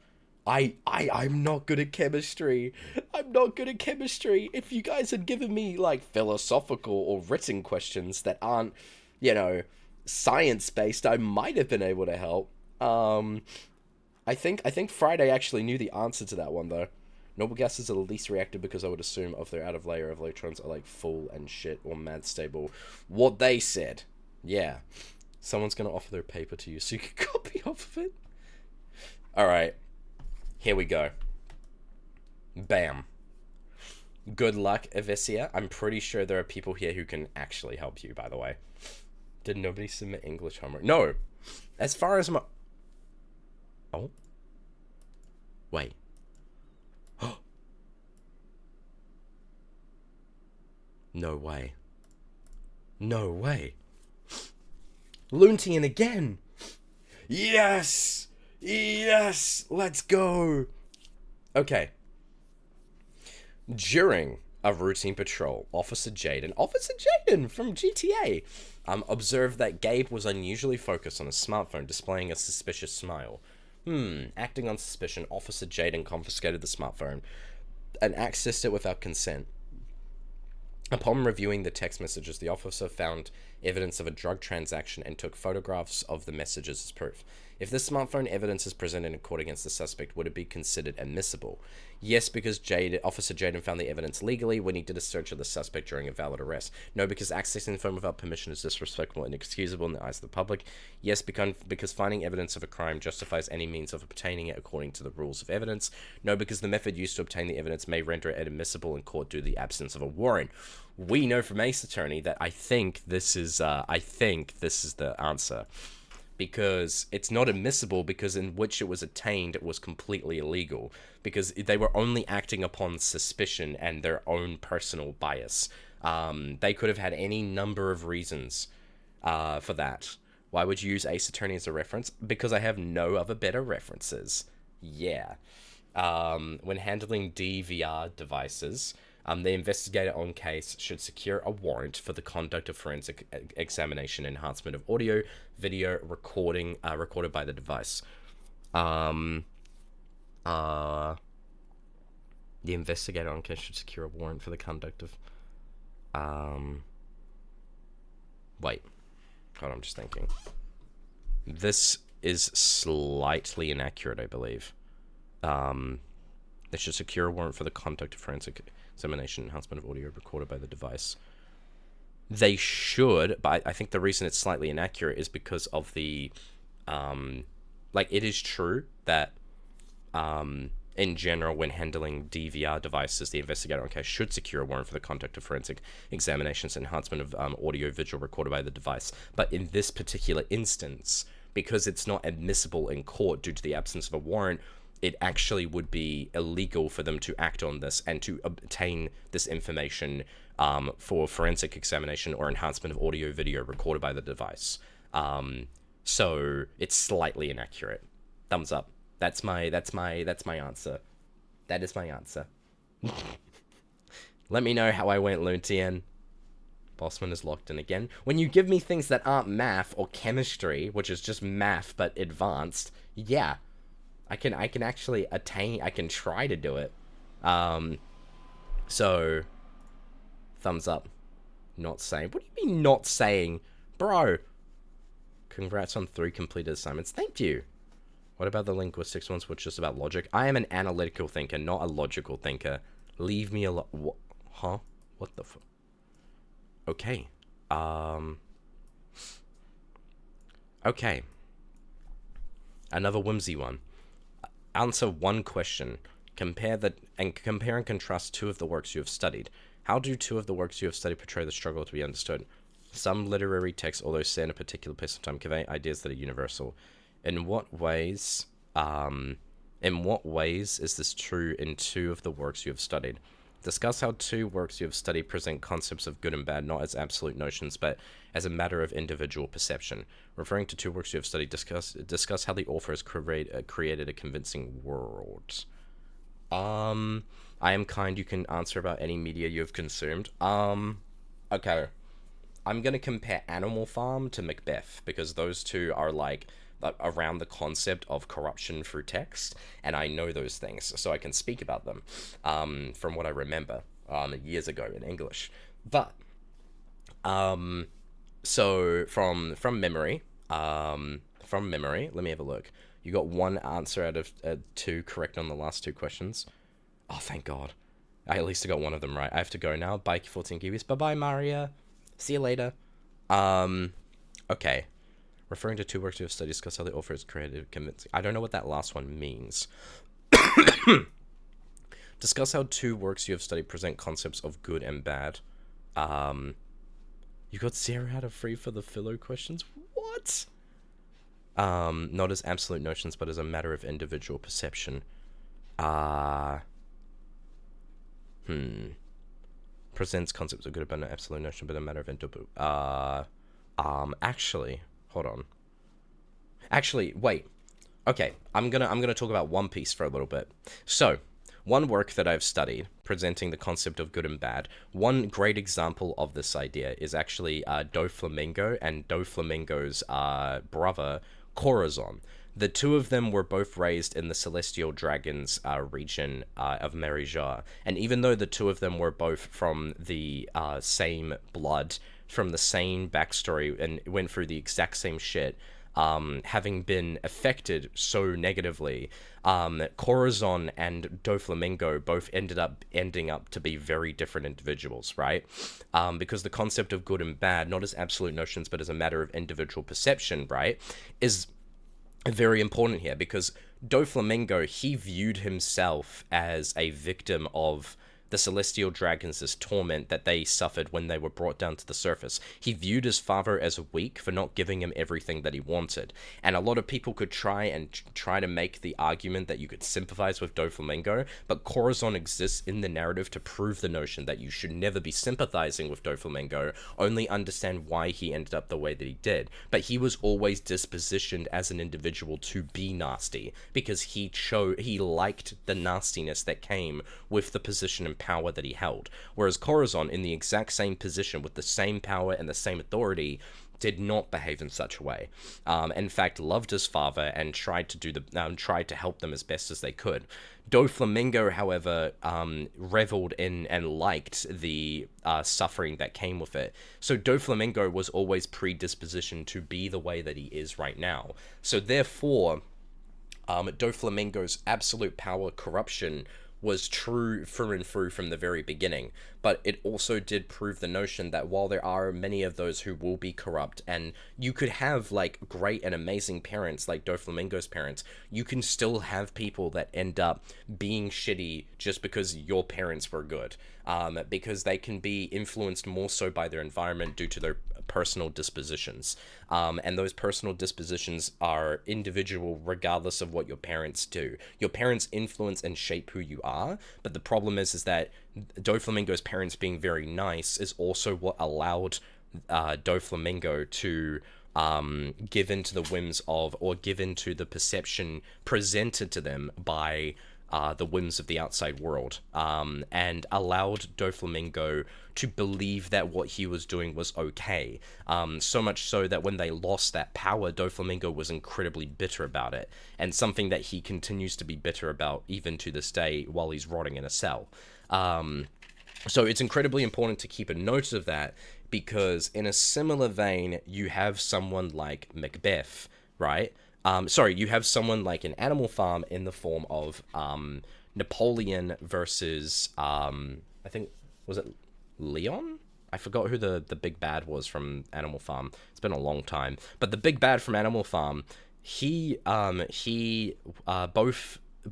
I'm not good at chemistry. I'm not good at chemistry. If you guys had given me like philosophical or written questions that aren't, you know, science based, I might have been able to help. I think Friday actually knew the answer to that one though. Noble gases are the least reactive because I would assume if their outer layer of electrons are like full and shit or mad stable. What they said. Yeah. Someone's gonna offer their paper to you so you can copy off of it. Alright. Here we go. Bam. Good luck, Evisia. I'm pretty sure there are people here who can actually help you, by the way. Did nobody submit English homework? No. As far as my... Oh. Wait. No way. No way. Loontian again. Yes. Yes. Let's go. Okay. During a routine patrol, Officer Jaden from GTA, observed that Gabe was unusually focused on his smartphone, displaying a suspicious smile. Acting on suspicion, Officer Jaden confiscated the smartphone and accessed it without consent. Upon reviewing the text messages, the officer found evidence of a drug transaction and took photographs of the messages as proof. If this smartphone evidence is presented in court against the suspect, would it be considered admissible? Yes, because Officer Jaden found the evidence legally when he did a search of the suspect during a valid arrest. No, because accessing the phone without permission is disrespectful and inexcusable in the eyes of the public. Yes, because finding evidence of a crime justifies any means of obtaining it according to the rules of evidence. No, because the method used to obtain the evidence may render it admissible in court due to the absence of a warrant. We know from Ace Attorney that I think this is the answer. Because it's not admissible, because in which it was attained, it was completely illegal. Because they were only acting upon suspicion and their own personal bias. They could have had any number of reasons for that. Why would you use Ace Attorney as a reference? Because I have no other better references. Yeah. When handling DVR devices, the investigator on case should secure a warrant for the conduct of forensic examination enhancement of audio, video recorded by the device. The investigator on case should secure a warrant for the conduct of... Wait. Hold on, I'm just thinking. This is slightly inaccurate, I believe. They should secure a warrant for the conduct of forensic examination enhancement of audio recorded by the device. They should, but I think the reason it's slightly inaccurate is because of the, it is true that, in general, when handling DVR devices, the investigator on case should secure a warrant for the conduct of forensic examinations enhancement of audio visual recorded by the device. But in this particular instance, because it's not admissible in court due to the absence of a warrant, it actually would be illegal for them to act on this and to obtain this information for forensic examination or enhancement of audio video recorded by the device. So it's slightly inaccurate. Thumbs up. That's my answer. That is my answer. Let me know how I went, Luntian. Bossman is locked in again. When you give me things that aren't math or chemistry, which is just math but advanced, yeah, I can actually attain. I can try to do it. So, thumbs up. Not saying. What do you mean not saying, bro? Congrats on 3 completed assignments. Thank you. What about the linguistics ones, which is just about logic? I am an analytical thinker, not a logical thinker. Leave me alone. Huh? What the fuck? Okay. Okay. Another whimsy one. Answer one question. Compare and contrast 2 of the works you have studied. How do 2 of the works you have studied portray the struggle to be understood? Some literary texts, although set in a particular place of time, convey ideas that are universal. In what ways is this true in 2 of the works you have studied? Discuss how 2 works you have studied present concepts of good and bad, not as absolute notions, but as a matter of individual perception. Referring to 2 works you have studied, discuss how the author has created a convincing world. I am kind. You can answer about any media you have consumed. Okay. I'm gonna compare Animal Farm to Macbeth, because those 2 are like around the concept of corruption through text, and I know those things, so I can speak about them from what I remember years ago in English. But so from memory, let me have a look. You got 1 answer out of 2 correct on the last 2 questions. Oh, thank God. I at least got 1 of them right. I have to go now. Bye, 14 Kiwis. Bye-bye, Maria. See you later. Okay. Referring to 2 works you have studied, discuss how the author is creative, convincing. I don't know what that last one means. Discuss how 2 works you have studied present concepts of good and bad. You got 0 out of 3 for the philo questions? What? Not as absolute notions, but as a matter of individual perception. Presents concepts of good and bad, not absolute notion, but a matter of individual. Actually, hold on. Actually, wait. Okay, I'm gonna talk about One Piece for a little bit. So, one work that I've studied, presenting the concept of good and bad, one great example of this idea is actually Doflamingo and Doflamingo's brother, Corazon. The two of them were both raised in the Celestial Dragons region of Merijar, and even though the two of them were both from the same blood, from the same backstory, and went through the exact same shit, having been affected so negatively, Corazon and Doflamingo both ending up to be very different individuals, right? Because the concept of good and bad, not as absolute notions, but as a matter of individual perception, right, is very important here, because Doflamingo, he viewed himself as a victim of the Celestial Dragons' torment that they suffered when they were brought down to the surface. He viewed his father as weak for not giving him everything that he wanted. And a lot of people could try to make the argument that you could sympathize with Doflamingo, but Corazon exists in the narrative to prove the notion that you should never be sympathizing with Doflamingo, only understand why he ended up the way that he did. But he was always dispositioned as an individual to be nasty, because he liked the nastiness that came with the position and power that he held, whereas Corazon, in the exact same position with the same power and the same authority, did not behave in such a way. In fact, loved his father and tried to help them as best as they could. Doflamingo, however, reveled in and liked the suffering that came with it. So Doflamingo was always predispositioned to be the way that he is right now. So therefore, Doflamingo's absolute power corruption was true through and through from the very beginning, but it also did prove the notion that while there are many of those who will be corrupt, and you could have like great and amazing parents like Doflamingo's parents, you can still have people that end up being shitty just because your parents were good, because they can be influenced more so by their environment due to their personal dispositions, and those personal dispositions are individual regardless of what your parents do. Your parents influence and shape who you are, but the problem is that Doflamingo's parents being very nice is also what allowed Doflamingo to give in to the whims of, or give in to the perception presented to them by the whims of the outside world, and allowed Doflamingo to believe that what he was doing was okay. So much so that when they lost that power, Doflamingo was incredibly bitter about it, and something that he continues to be bitter about even to this day while he's rotting in a cell. So it's incredibly important to keep a note of that, because in a similar vein, you have someone like Macbeth, right? You have someone like an Animal Farm in the form of Napoleon versus, I think, was it Leon? I forgot who the big bad was from Animal Farm. It's been a long time. But the big bad from Animal Farm,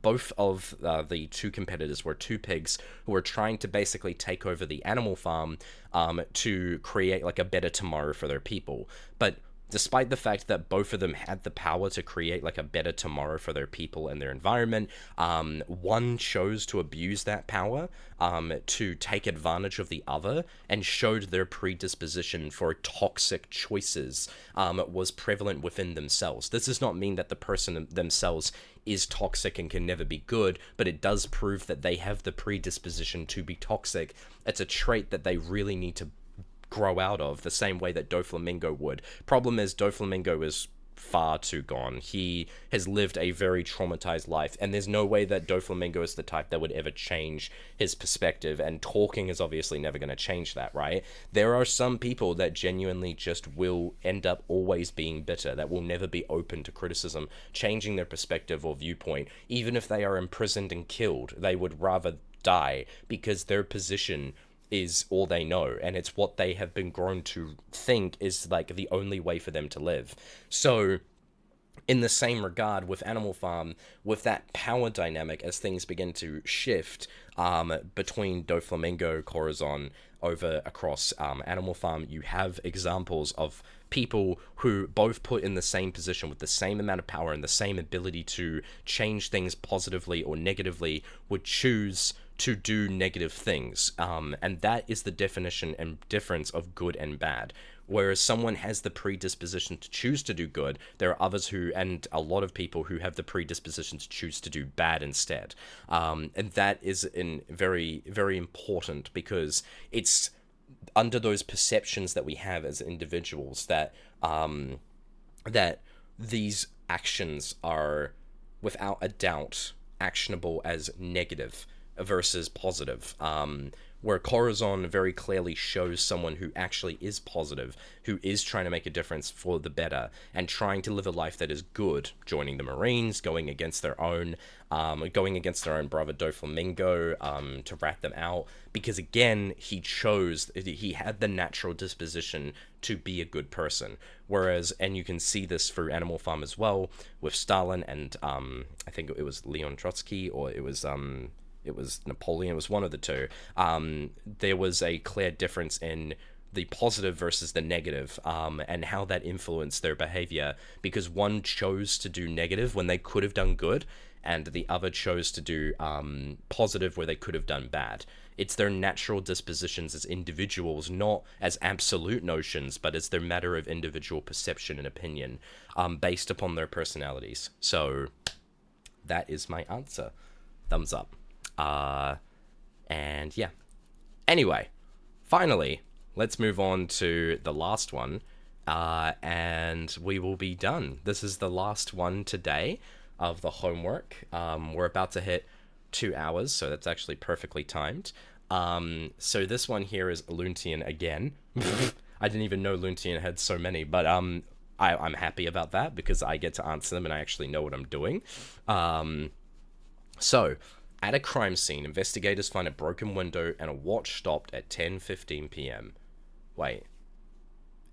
both of the two competitors were two pigs who were trying to basically take over the Animal Farm to create like a better tomorrow for their people. But despite the fact that both of them had the power to create like a better tomorrow for their people and their environment, one chose to abuse that power to take advantage of the other, and showed their predisposition for toxic choices was prevalent within themselves. This does not mean that the person themselves is toxic and can never be good, but it does prove that they have the predisposition to be toxic. It's a trait that they really need to grow out of, the same way that Doflamingo would. Problem is, Doflamingo is far too gone. He has lived a very traumatized life, and there's no way that Doflamingo is the type that would ever change his perspective, and talking is obviously never going to change that, right? There are some people that genuinely just will end up always being bitter, that will never be open to criticism, changing their perspective or viewpoint. Even if they are imprisoned and killed, they would rather die, because their position is all they know, and it's what they have been grown to think is like the only way for them to live. So in the same regard with Animal Farm, with that power dynamic, as things begin to shift between Doflamingo, Corazon, over across Animal Farm, you have examples of people who both put in the same position with the same amount of power and the same ability to change things positively or negatively would choose to do negative things, and that is the definition and difference of good and bad. Whereas someone has the predisposition to choose to do good, there are others who, and a lot of people who have the predisposition to choose to do bad instead. And that is very, very important, because it's under those perceptions that we have as individuals that that these actions are, without a doubt, actionable as negative versus positive. Where Corazon very clearly shows someone who actually is positive, who is trying to make a difference for the better, and trying to live a life that is good, joining the Marines, going against their own brother Doflamingo, to rat them out, because again, he had the natural disposition to be a good person. Whereas, and you can see this through Animal Farm as well, with Stalin and, I think it was Leon Trotsky, or it was Napoleon, it was one of the two. There was a clear difference in the positive versus the negative, and how that influenced their behavior, because one chose to do negative when they could have done good, and the other chose to do positive where they could have done bad. It's their natural dispositions as individuals, not as absolute notions, but as their matter of individual perception and opinion, based upon their personalities. So that is my answer. Thumbs up. And yeah. Anyway, finally, let's move on to the last one, and we will be done. This is the last one today of the homework. We're about to hit 2 hours, so that's actually perfectly timed. So this one here is Luntian again. I didn't even know Luntian had so many, but I'm happy about that, because I get to answer them and I actually know what I'm doing. So, at a crime scene, investigators find a broken window and a watch stopped at 10:15 p.m. Wait,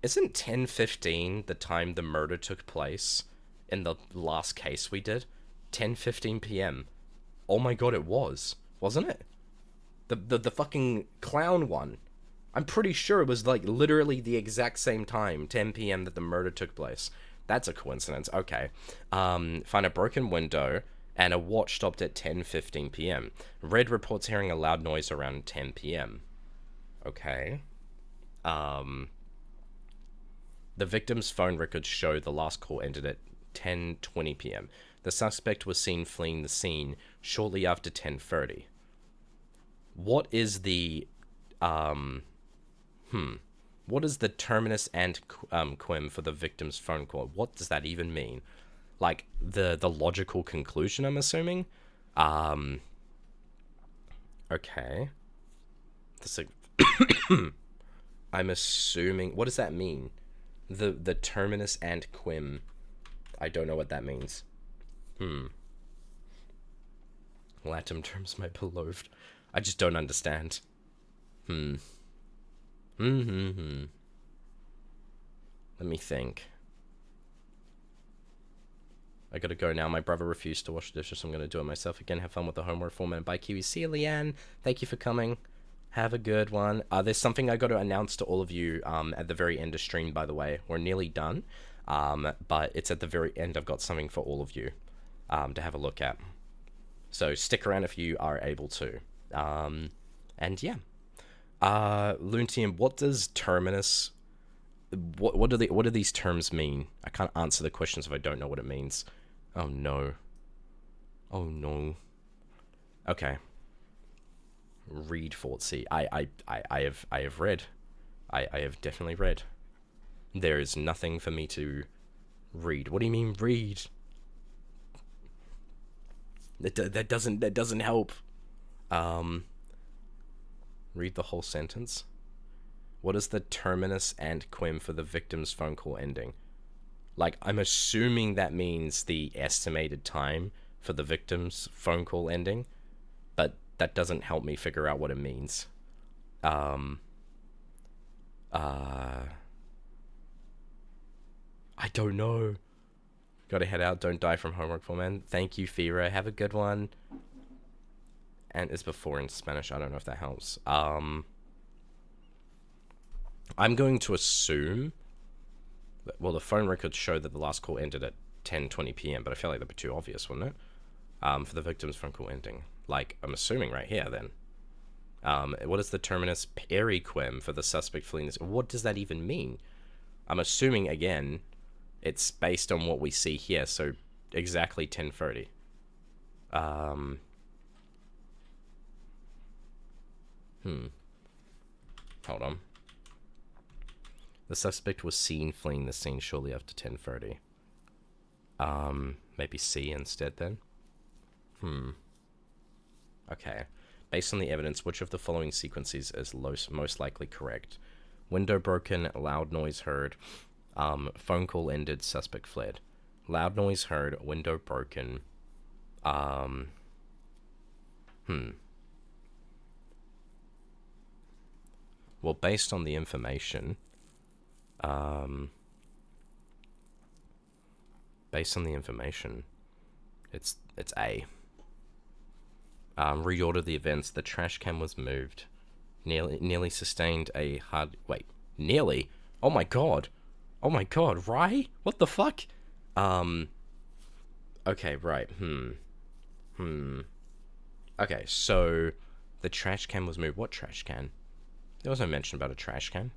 isn't 10:15 the time the murder took place in the last case we did? 10:15 p.m. Oh my god, it was. Wasn't it? The fucking clown one. I'm pretty sure it was like literally the exact same time, 10 p.m. that the murder took place. That's a coincidence. Okay. Find a broken window and a watch stopped at 10:15 p.m. Red reports hearing a loud noise around 10 p.m. Okay. The victim's phone records show the last call ended at 10:20 p.m. The suspect was seen fleeing the scene shortly after 10:30. What is the what is the terminus and quem for the victim's phone call? What does that even mean? Like the logical conclusion, I'm assuming. Okay. I'm assuming. What does that mean? The terminus and quem. I don't know what that means. Latin terms, my beloved. I just don't understand. Let me think. I gotta go now. My brother refused to wash the dishes, so I'm gonna do it myself again. Have fun with the homework format. Bye, Kiwis. See you, Leanne. Thank you for coming. Have a good one. There's something I got to announce to all of you at the very end of stream, by the way. We're nearly done, but it's at the very end. I've got something for all of you to have a look at. So stick around if you are able to. And yeah. Luntium, what does terminus... What do these terms mean? I can't answer the questions if I don't know what it means. Oh no. Oh no. Okay. Read Fortsy. I have read. I have definitely read. There is nothing for me to read. What do you mean read? That doesn't help. Read the whole sentence. What is the terminus and quem for the victim's phone call ending? Like, I'm assuming that means the estimated time for the victim's phone call ending, but that doesn't help me figure out what it means. I don't know. Gotta head out. Don't die from homework, for man. Thank you, Fira. Have a good one. And it's before in Spanish. I don't know if that helps. I'm going to assume that, well, the phone records show that the last call ended at 10:20 p.m., but I feel like that'd be too obvious, wouldn't it? For the victim's phone call ending. Like, I'm assuming right here, then. What is the terminus periquem for the suspect fleeing this? What does that even mean? I'm assuming, again, it's based on what we see here, so exactly 10:30. Hold on. The suspect was seen fleeing the scene shortly after 10:30. Maybe C instead then? Okay. Based on the evidence, which of the following sequences is most likely correct? Window broken, loud noise heard, phone call ended, suspect fled. Loud noise heard, window broken, Well, based on the information, it's A. Reorder the events. The trash can was moved. Nearly sustained a hard... Wait, nearly? Oh my god, Rye? What the fuck? Okay, right, Okay, so the trash can was moved. What trash can? There was no mention about a trash can.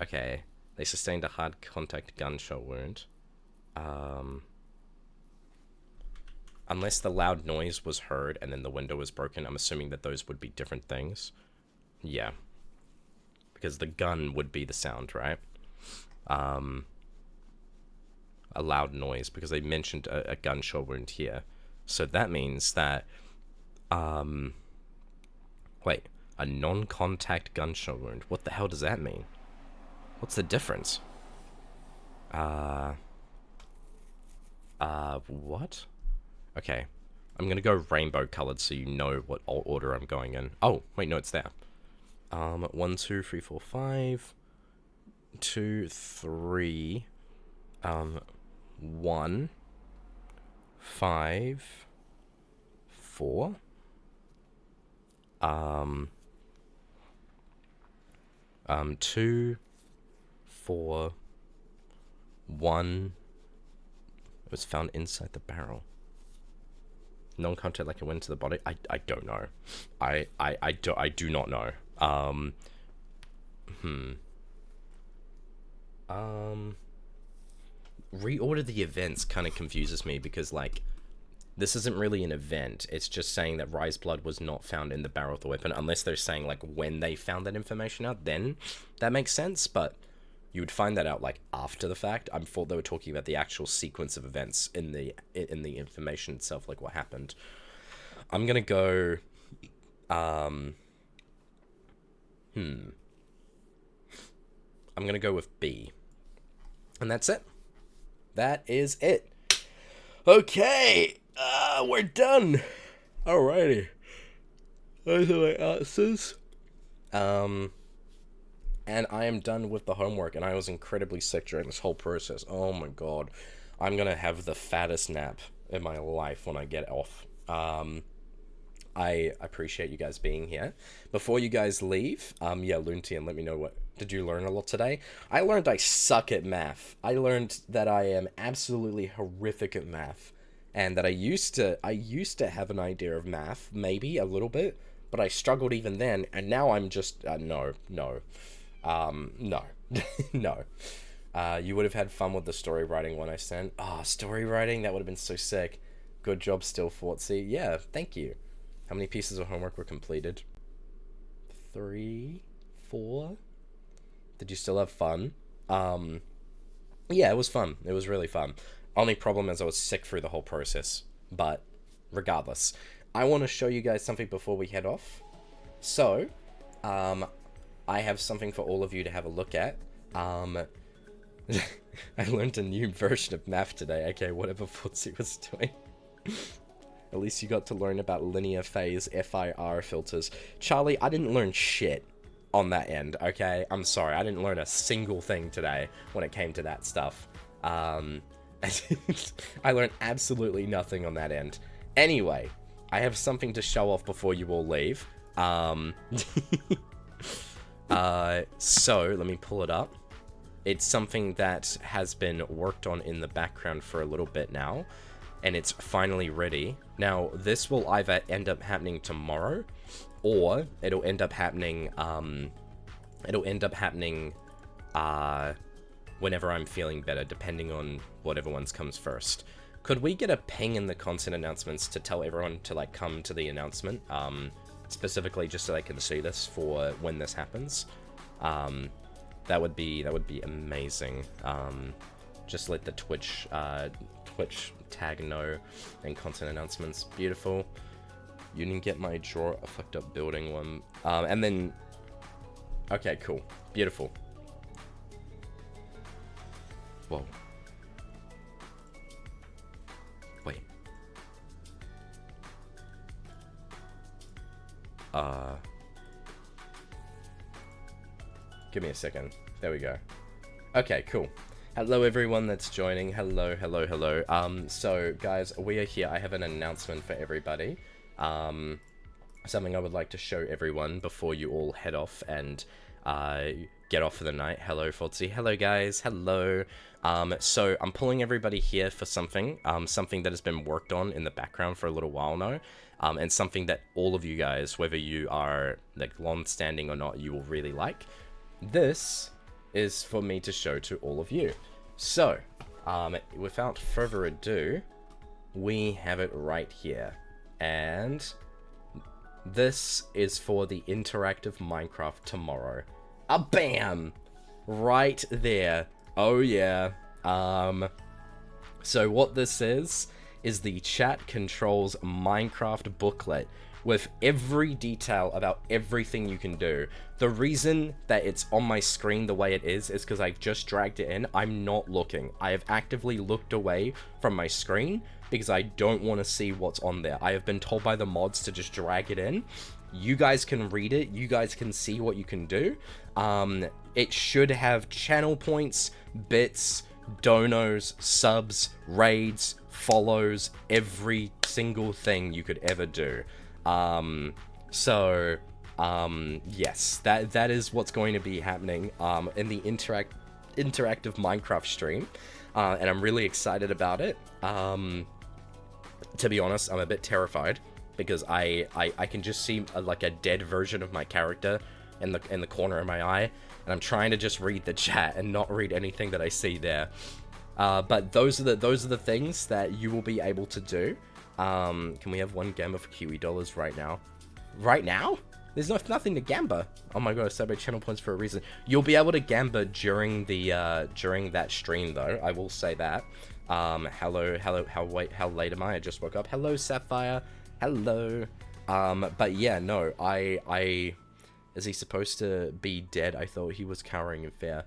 Okay, they sustained a hard contact gunshot wound. Unless the loud noise was heard and then the window was broken, I'm assuming that those would be different things. Yeah. Because the gun would be the sound, right? A loud noise, because they mentioned a gunshot wound here. So that means that, wait, a non-contact gunshot wound. What the hell does that mean? What's the difference? What? Okay, I'm gonna go rainbow colored so you know what order I'm going in. Oh, wait, no, it's there. 1, 2, 3, 4, 5. 2, 3. 1, 5, 4. 2, 4, 1. It was found inside the barrel. Non-contact like it went to the body. I don't know. I do not know. Reorder the events kind of confuses me because, like, this isn't really an event. It's just saying that Rye's blood was not found in the barrel of the weapon, unless they're saying, like, when they found that information out, then that makes sense, but you would find that out, like, after the fact. I thought they were talking about the actual sequence of events in the information itself, like what happened. I'm gonna go, I'm gonna go with B. And that's it. That is it. Okay, we're done. Alrighty. Those are my answers. And I am done with the homework, and I was incredibly sick during this whole process. Oh my god. I'm gonna have the fattest nap in my life when I get off. I appreciate you guys being here. Before you guys leave, yeah, Luntian, let me know what... Did you learn a lot today? I learned I suck at math. I learned that I am absolutely horrific at math. And that I used to have an idea of math, maybe, a little bit. But I struggled even then, and now I'm just... no. No. No. You would have had fun with the story writing one I sent. Story writing? That would have been so sick. Good job still, Fortsy. Yeah, thank you. How many pieces of homework were completed? 3? 4? Did you still have fun? Yeah, it was fun. It was really fun. Only problem is I was sick through the whole process. But, regardless. I want to show you guys something before we head off. So, I have something for all of you to have a look at. I learned a new version of math today. Okay, whatever Fortsy was doing. At least you got to learn about linear phase FIR filters. Charlie, I didn't learn shit on that end, okay? I'm sorry, I didn't learn a single thing today when it came to that stuff. I learned absolutely nothing on that end. Anyway, I have something to show off before you all leave. So, let me pull it up. It's something that has been worked on in the background for a little bit now, and it's finally ready. Now, this will either end up happening tomorrow, or it'll end up happening, whenever I'm feeling better, depending on whatever ones comes first. Could we get a ping in the content announcements to tell everyone to, like, come to the announcement, specifically just so they can see this for when this happens? That would be amazing. Just let the Twitch tag know and content announcements. Beautiful. You didn't get my draw a fucked up building one. And then, okay, cool, beautiful. Whoa. Wait. Give me a second. There we go. Okay, cool. Hello everyone that's joining. Hello, hello, hello. So guys, we are here. I have an announcement for everybody. Something I would like to show everyone before you all head off and get off for the night. Hello, Fortsy. Hello, guys. Hello. So I'm pulling everybody here for something, something that has been worked on in the background for a little while now, and something that all of you guys, whether you are like long-standing or not, you will really like. This is for me to show to all of you. So, without further ado, we have it right here. And this is for the interactive Minecraft tomorrow. Bam! Right there. Oh yeah. So what this is the chat controls Minecraft booklet with every detail about everything you can do. The reason that it's on my screen the way it is because I just dragged it in. I'm not looking. I have actively looked away from my screen because I don't want to see what's on there. I have been told by the mods to just drag it in. You guys can read it. You guys can see what you can do. It should have channel points, bits, donos, subs, raids, follows, every single thing you could ever do. Yes, that is what's going to be happening in the interactive Minecraft stream, and I'm really excited about it. To be honest, I'm a bit terrified because I can just see like a dead version of my character in the corner of my eye, and I'm trying to just read the chat and not read anything that I see there. But those are the things that you will be able to do. Can we have one gamba for Kiwi dollars right now? Right now? There's nothing to gamba. Oh my god, I celebrate channel points for a reason. You'll be able to gamba during the during that stream though. I will say that. Hello. How late am I? I just woke up. Hello, Sapphire. Hello. But yeah, no. Is he supposed to be dead? I thought he was cowering in fear.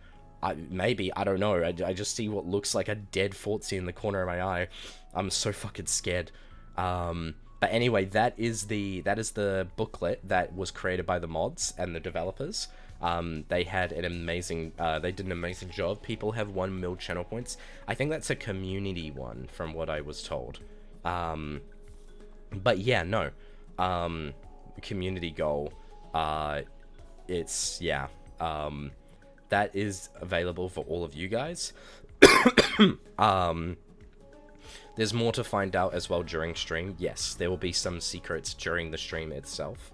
Maybe, I don't know. I just see what looks like a dead Fortsy in the corner of my eye. I'm so fucking scared. But anyway, that is the booklet that was created by the mods and the developers. They had an amazing, they did an amazing job. People have 1 mil channel points. I think that's a community one from what I was told. But yeah, no, community goal, it's, yeah, that is available for all of you guys. There's more to find out as well during stream. Yes, there will be some secrets during the stream itself.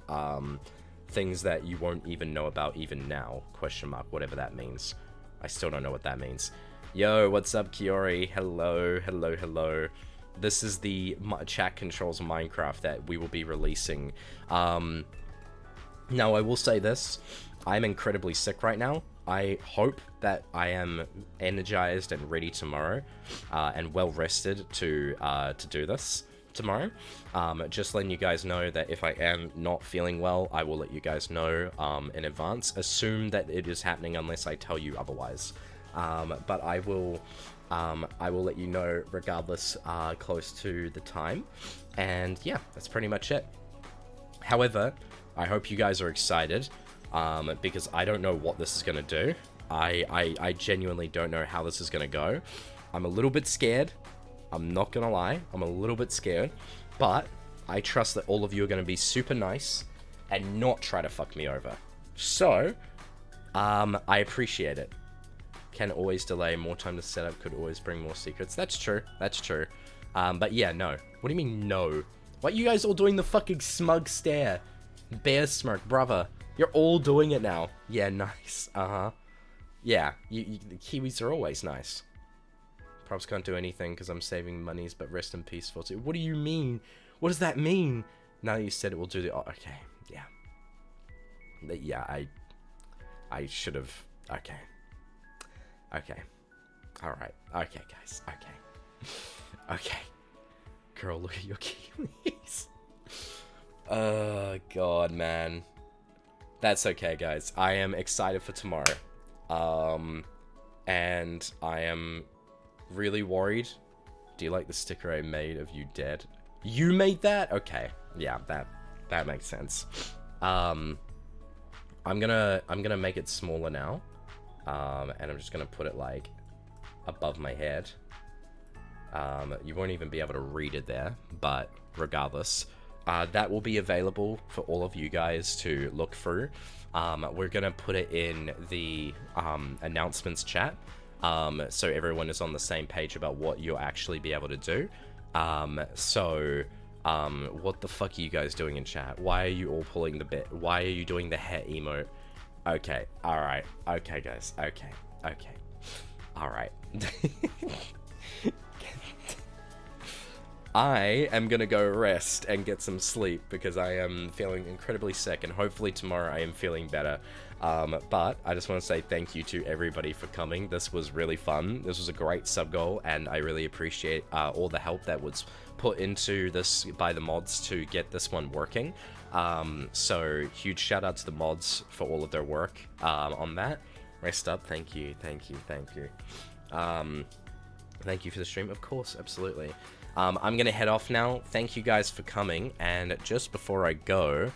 Things that you won't even know about even now, question mark, whatever that means. I still don't know what that means. Yo, what's up, Kiori? Hello, hello, hello. This is the chat controls Minecraft that we will be releasing. Now, I will say this. I'm incredibly sick right now. I hope that I am energized and ready tomorrow, and well rested to do this tomorrow. Just letting you guys know that if I am not feeling well, I will let you guys know in advance. Assume that it is happening unless I tell you otherwise. But I will let you know regardless, close to the time. And yeah, that's pretty much it. However, I hope you guys are excited. Because I don't know what this is going to do. I genuinely don't know how this is going to go. I'm a little bit scared. I'm not going to lie. I'm a little bit scared. But I trust that all of you are going to be super nice and not try to fuck me over. So, I appreciate it. Can always delay. More time to set up could always bring more secrets. That's true. That's true. But yeah, no. What do you mean, no? Why are you guys all doing the fucking smug stare? Bear smirk, brother. You're all doing it now. Yeah, nice. Yeah, the Kiwis are always nice. Props can't do anything because I'm saving monies, but rest in peace, Fortsy. What do you mean? What does that mean? Now you said it will do the... Oh, okay, yeah. Yeah, I should have... Okay, Okay. Alright. Okay, guys. Okay. Okay. Girl, look at your Kiwis. Oh, God, man. That's okay, guys. I am excited for tomorrow. And I am really worried. Do you like the sticker I made of you dead? You made that? Okay. Yeah, that makes sense. I'm gonna make it smaller now. And I'm just gonna put it like above my head. You won't even be able to read it there, but regardless, that will be available for all of you guys to look through. We're gonna put it in the announcements chat, so everyone is on the same page about what you'll actually be able to do. What the fuck are you guys doing in chat? Why are you all pulling the bit? Why are you doing the hair emote? Okay, alright. Okay, guys. Okay. Alright. I am gonna go rest and get some sleep because I am feeling incredibly sick, and hopefully tomorrow I am feeling better. But I just want to say thank you to everybody for coming. This was really fun. This was a great sub goal, and I really appreciate all the help that was put into this by the mods to get this one working. So huge shout out to the mods for all of their work on that. Rest up. Thank you. Thank you for the stream. Of course, absolutely. I'm gonna head off now. Thank you guys for coming, and just before I go,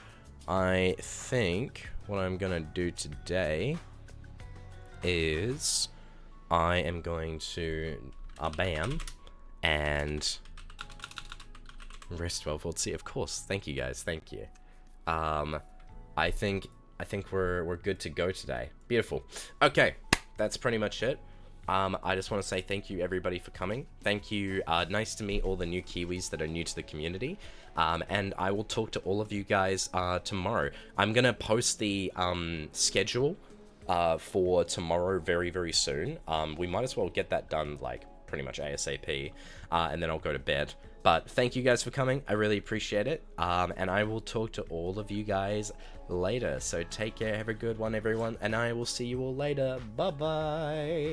I think what I'm gonna do today is I am going to bam and rest well, Fortsy. Of course. Thank you guys. Thank you. I think we're good to go today. Beautiful. Okay, that's pretty much it. I just want to say thank you everybody for coming. Thank you. Nice to meet all the new Kiwis that are new to the community. And I will talk to all of you guys tomorrow. I'm gonna post the schedule for tomorrow very, very soon. We might as well get that done like pretty much ASAP, and then I'll go to bed. But thank you guys for coming. I really appreciate it. And I will talk to all of you guys later. So take care. Have a good one, everyone. And I will see you all later. Bye-bye.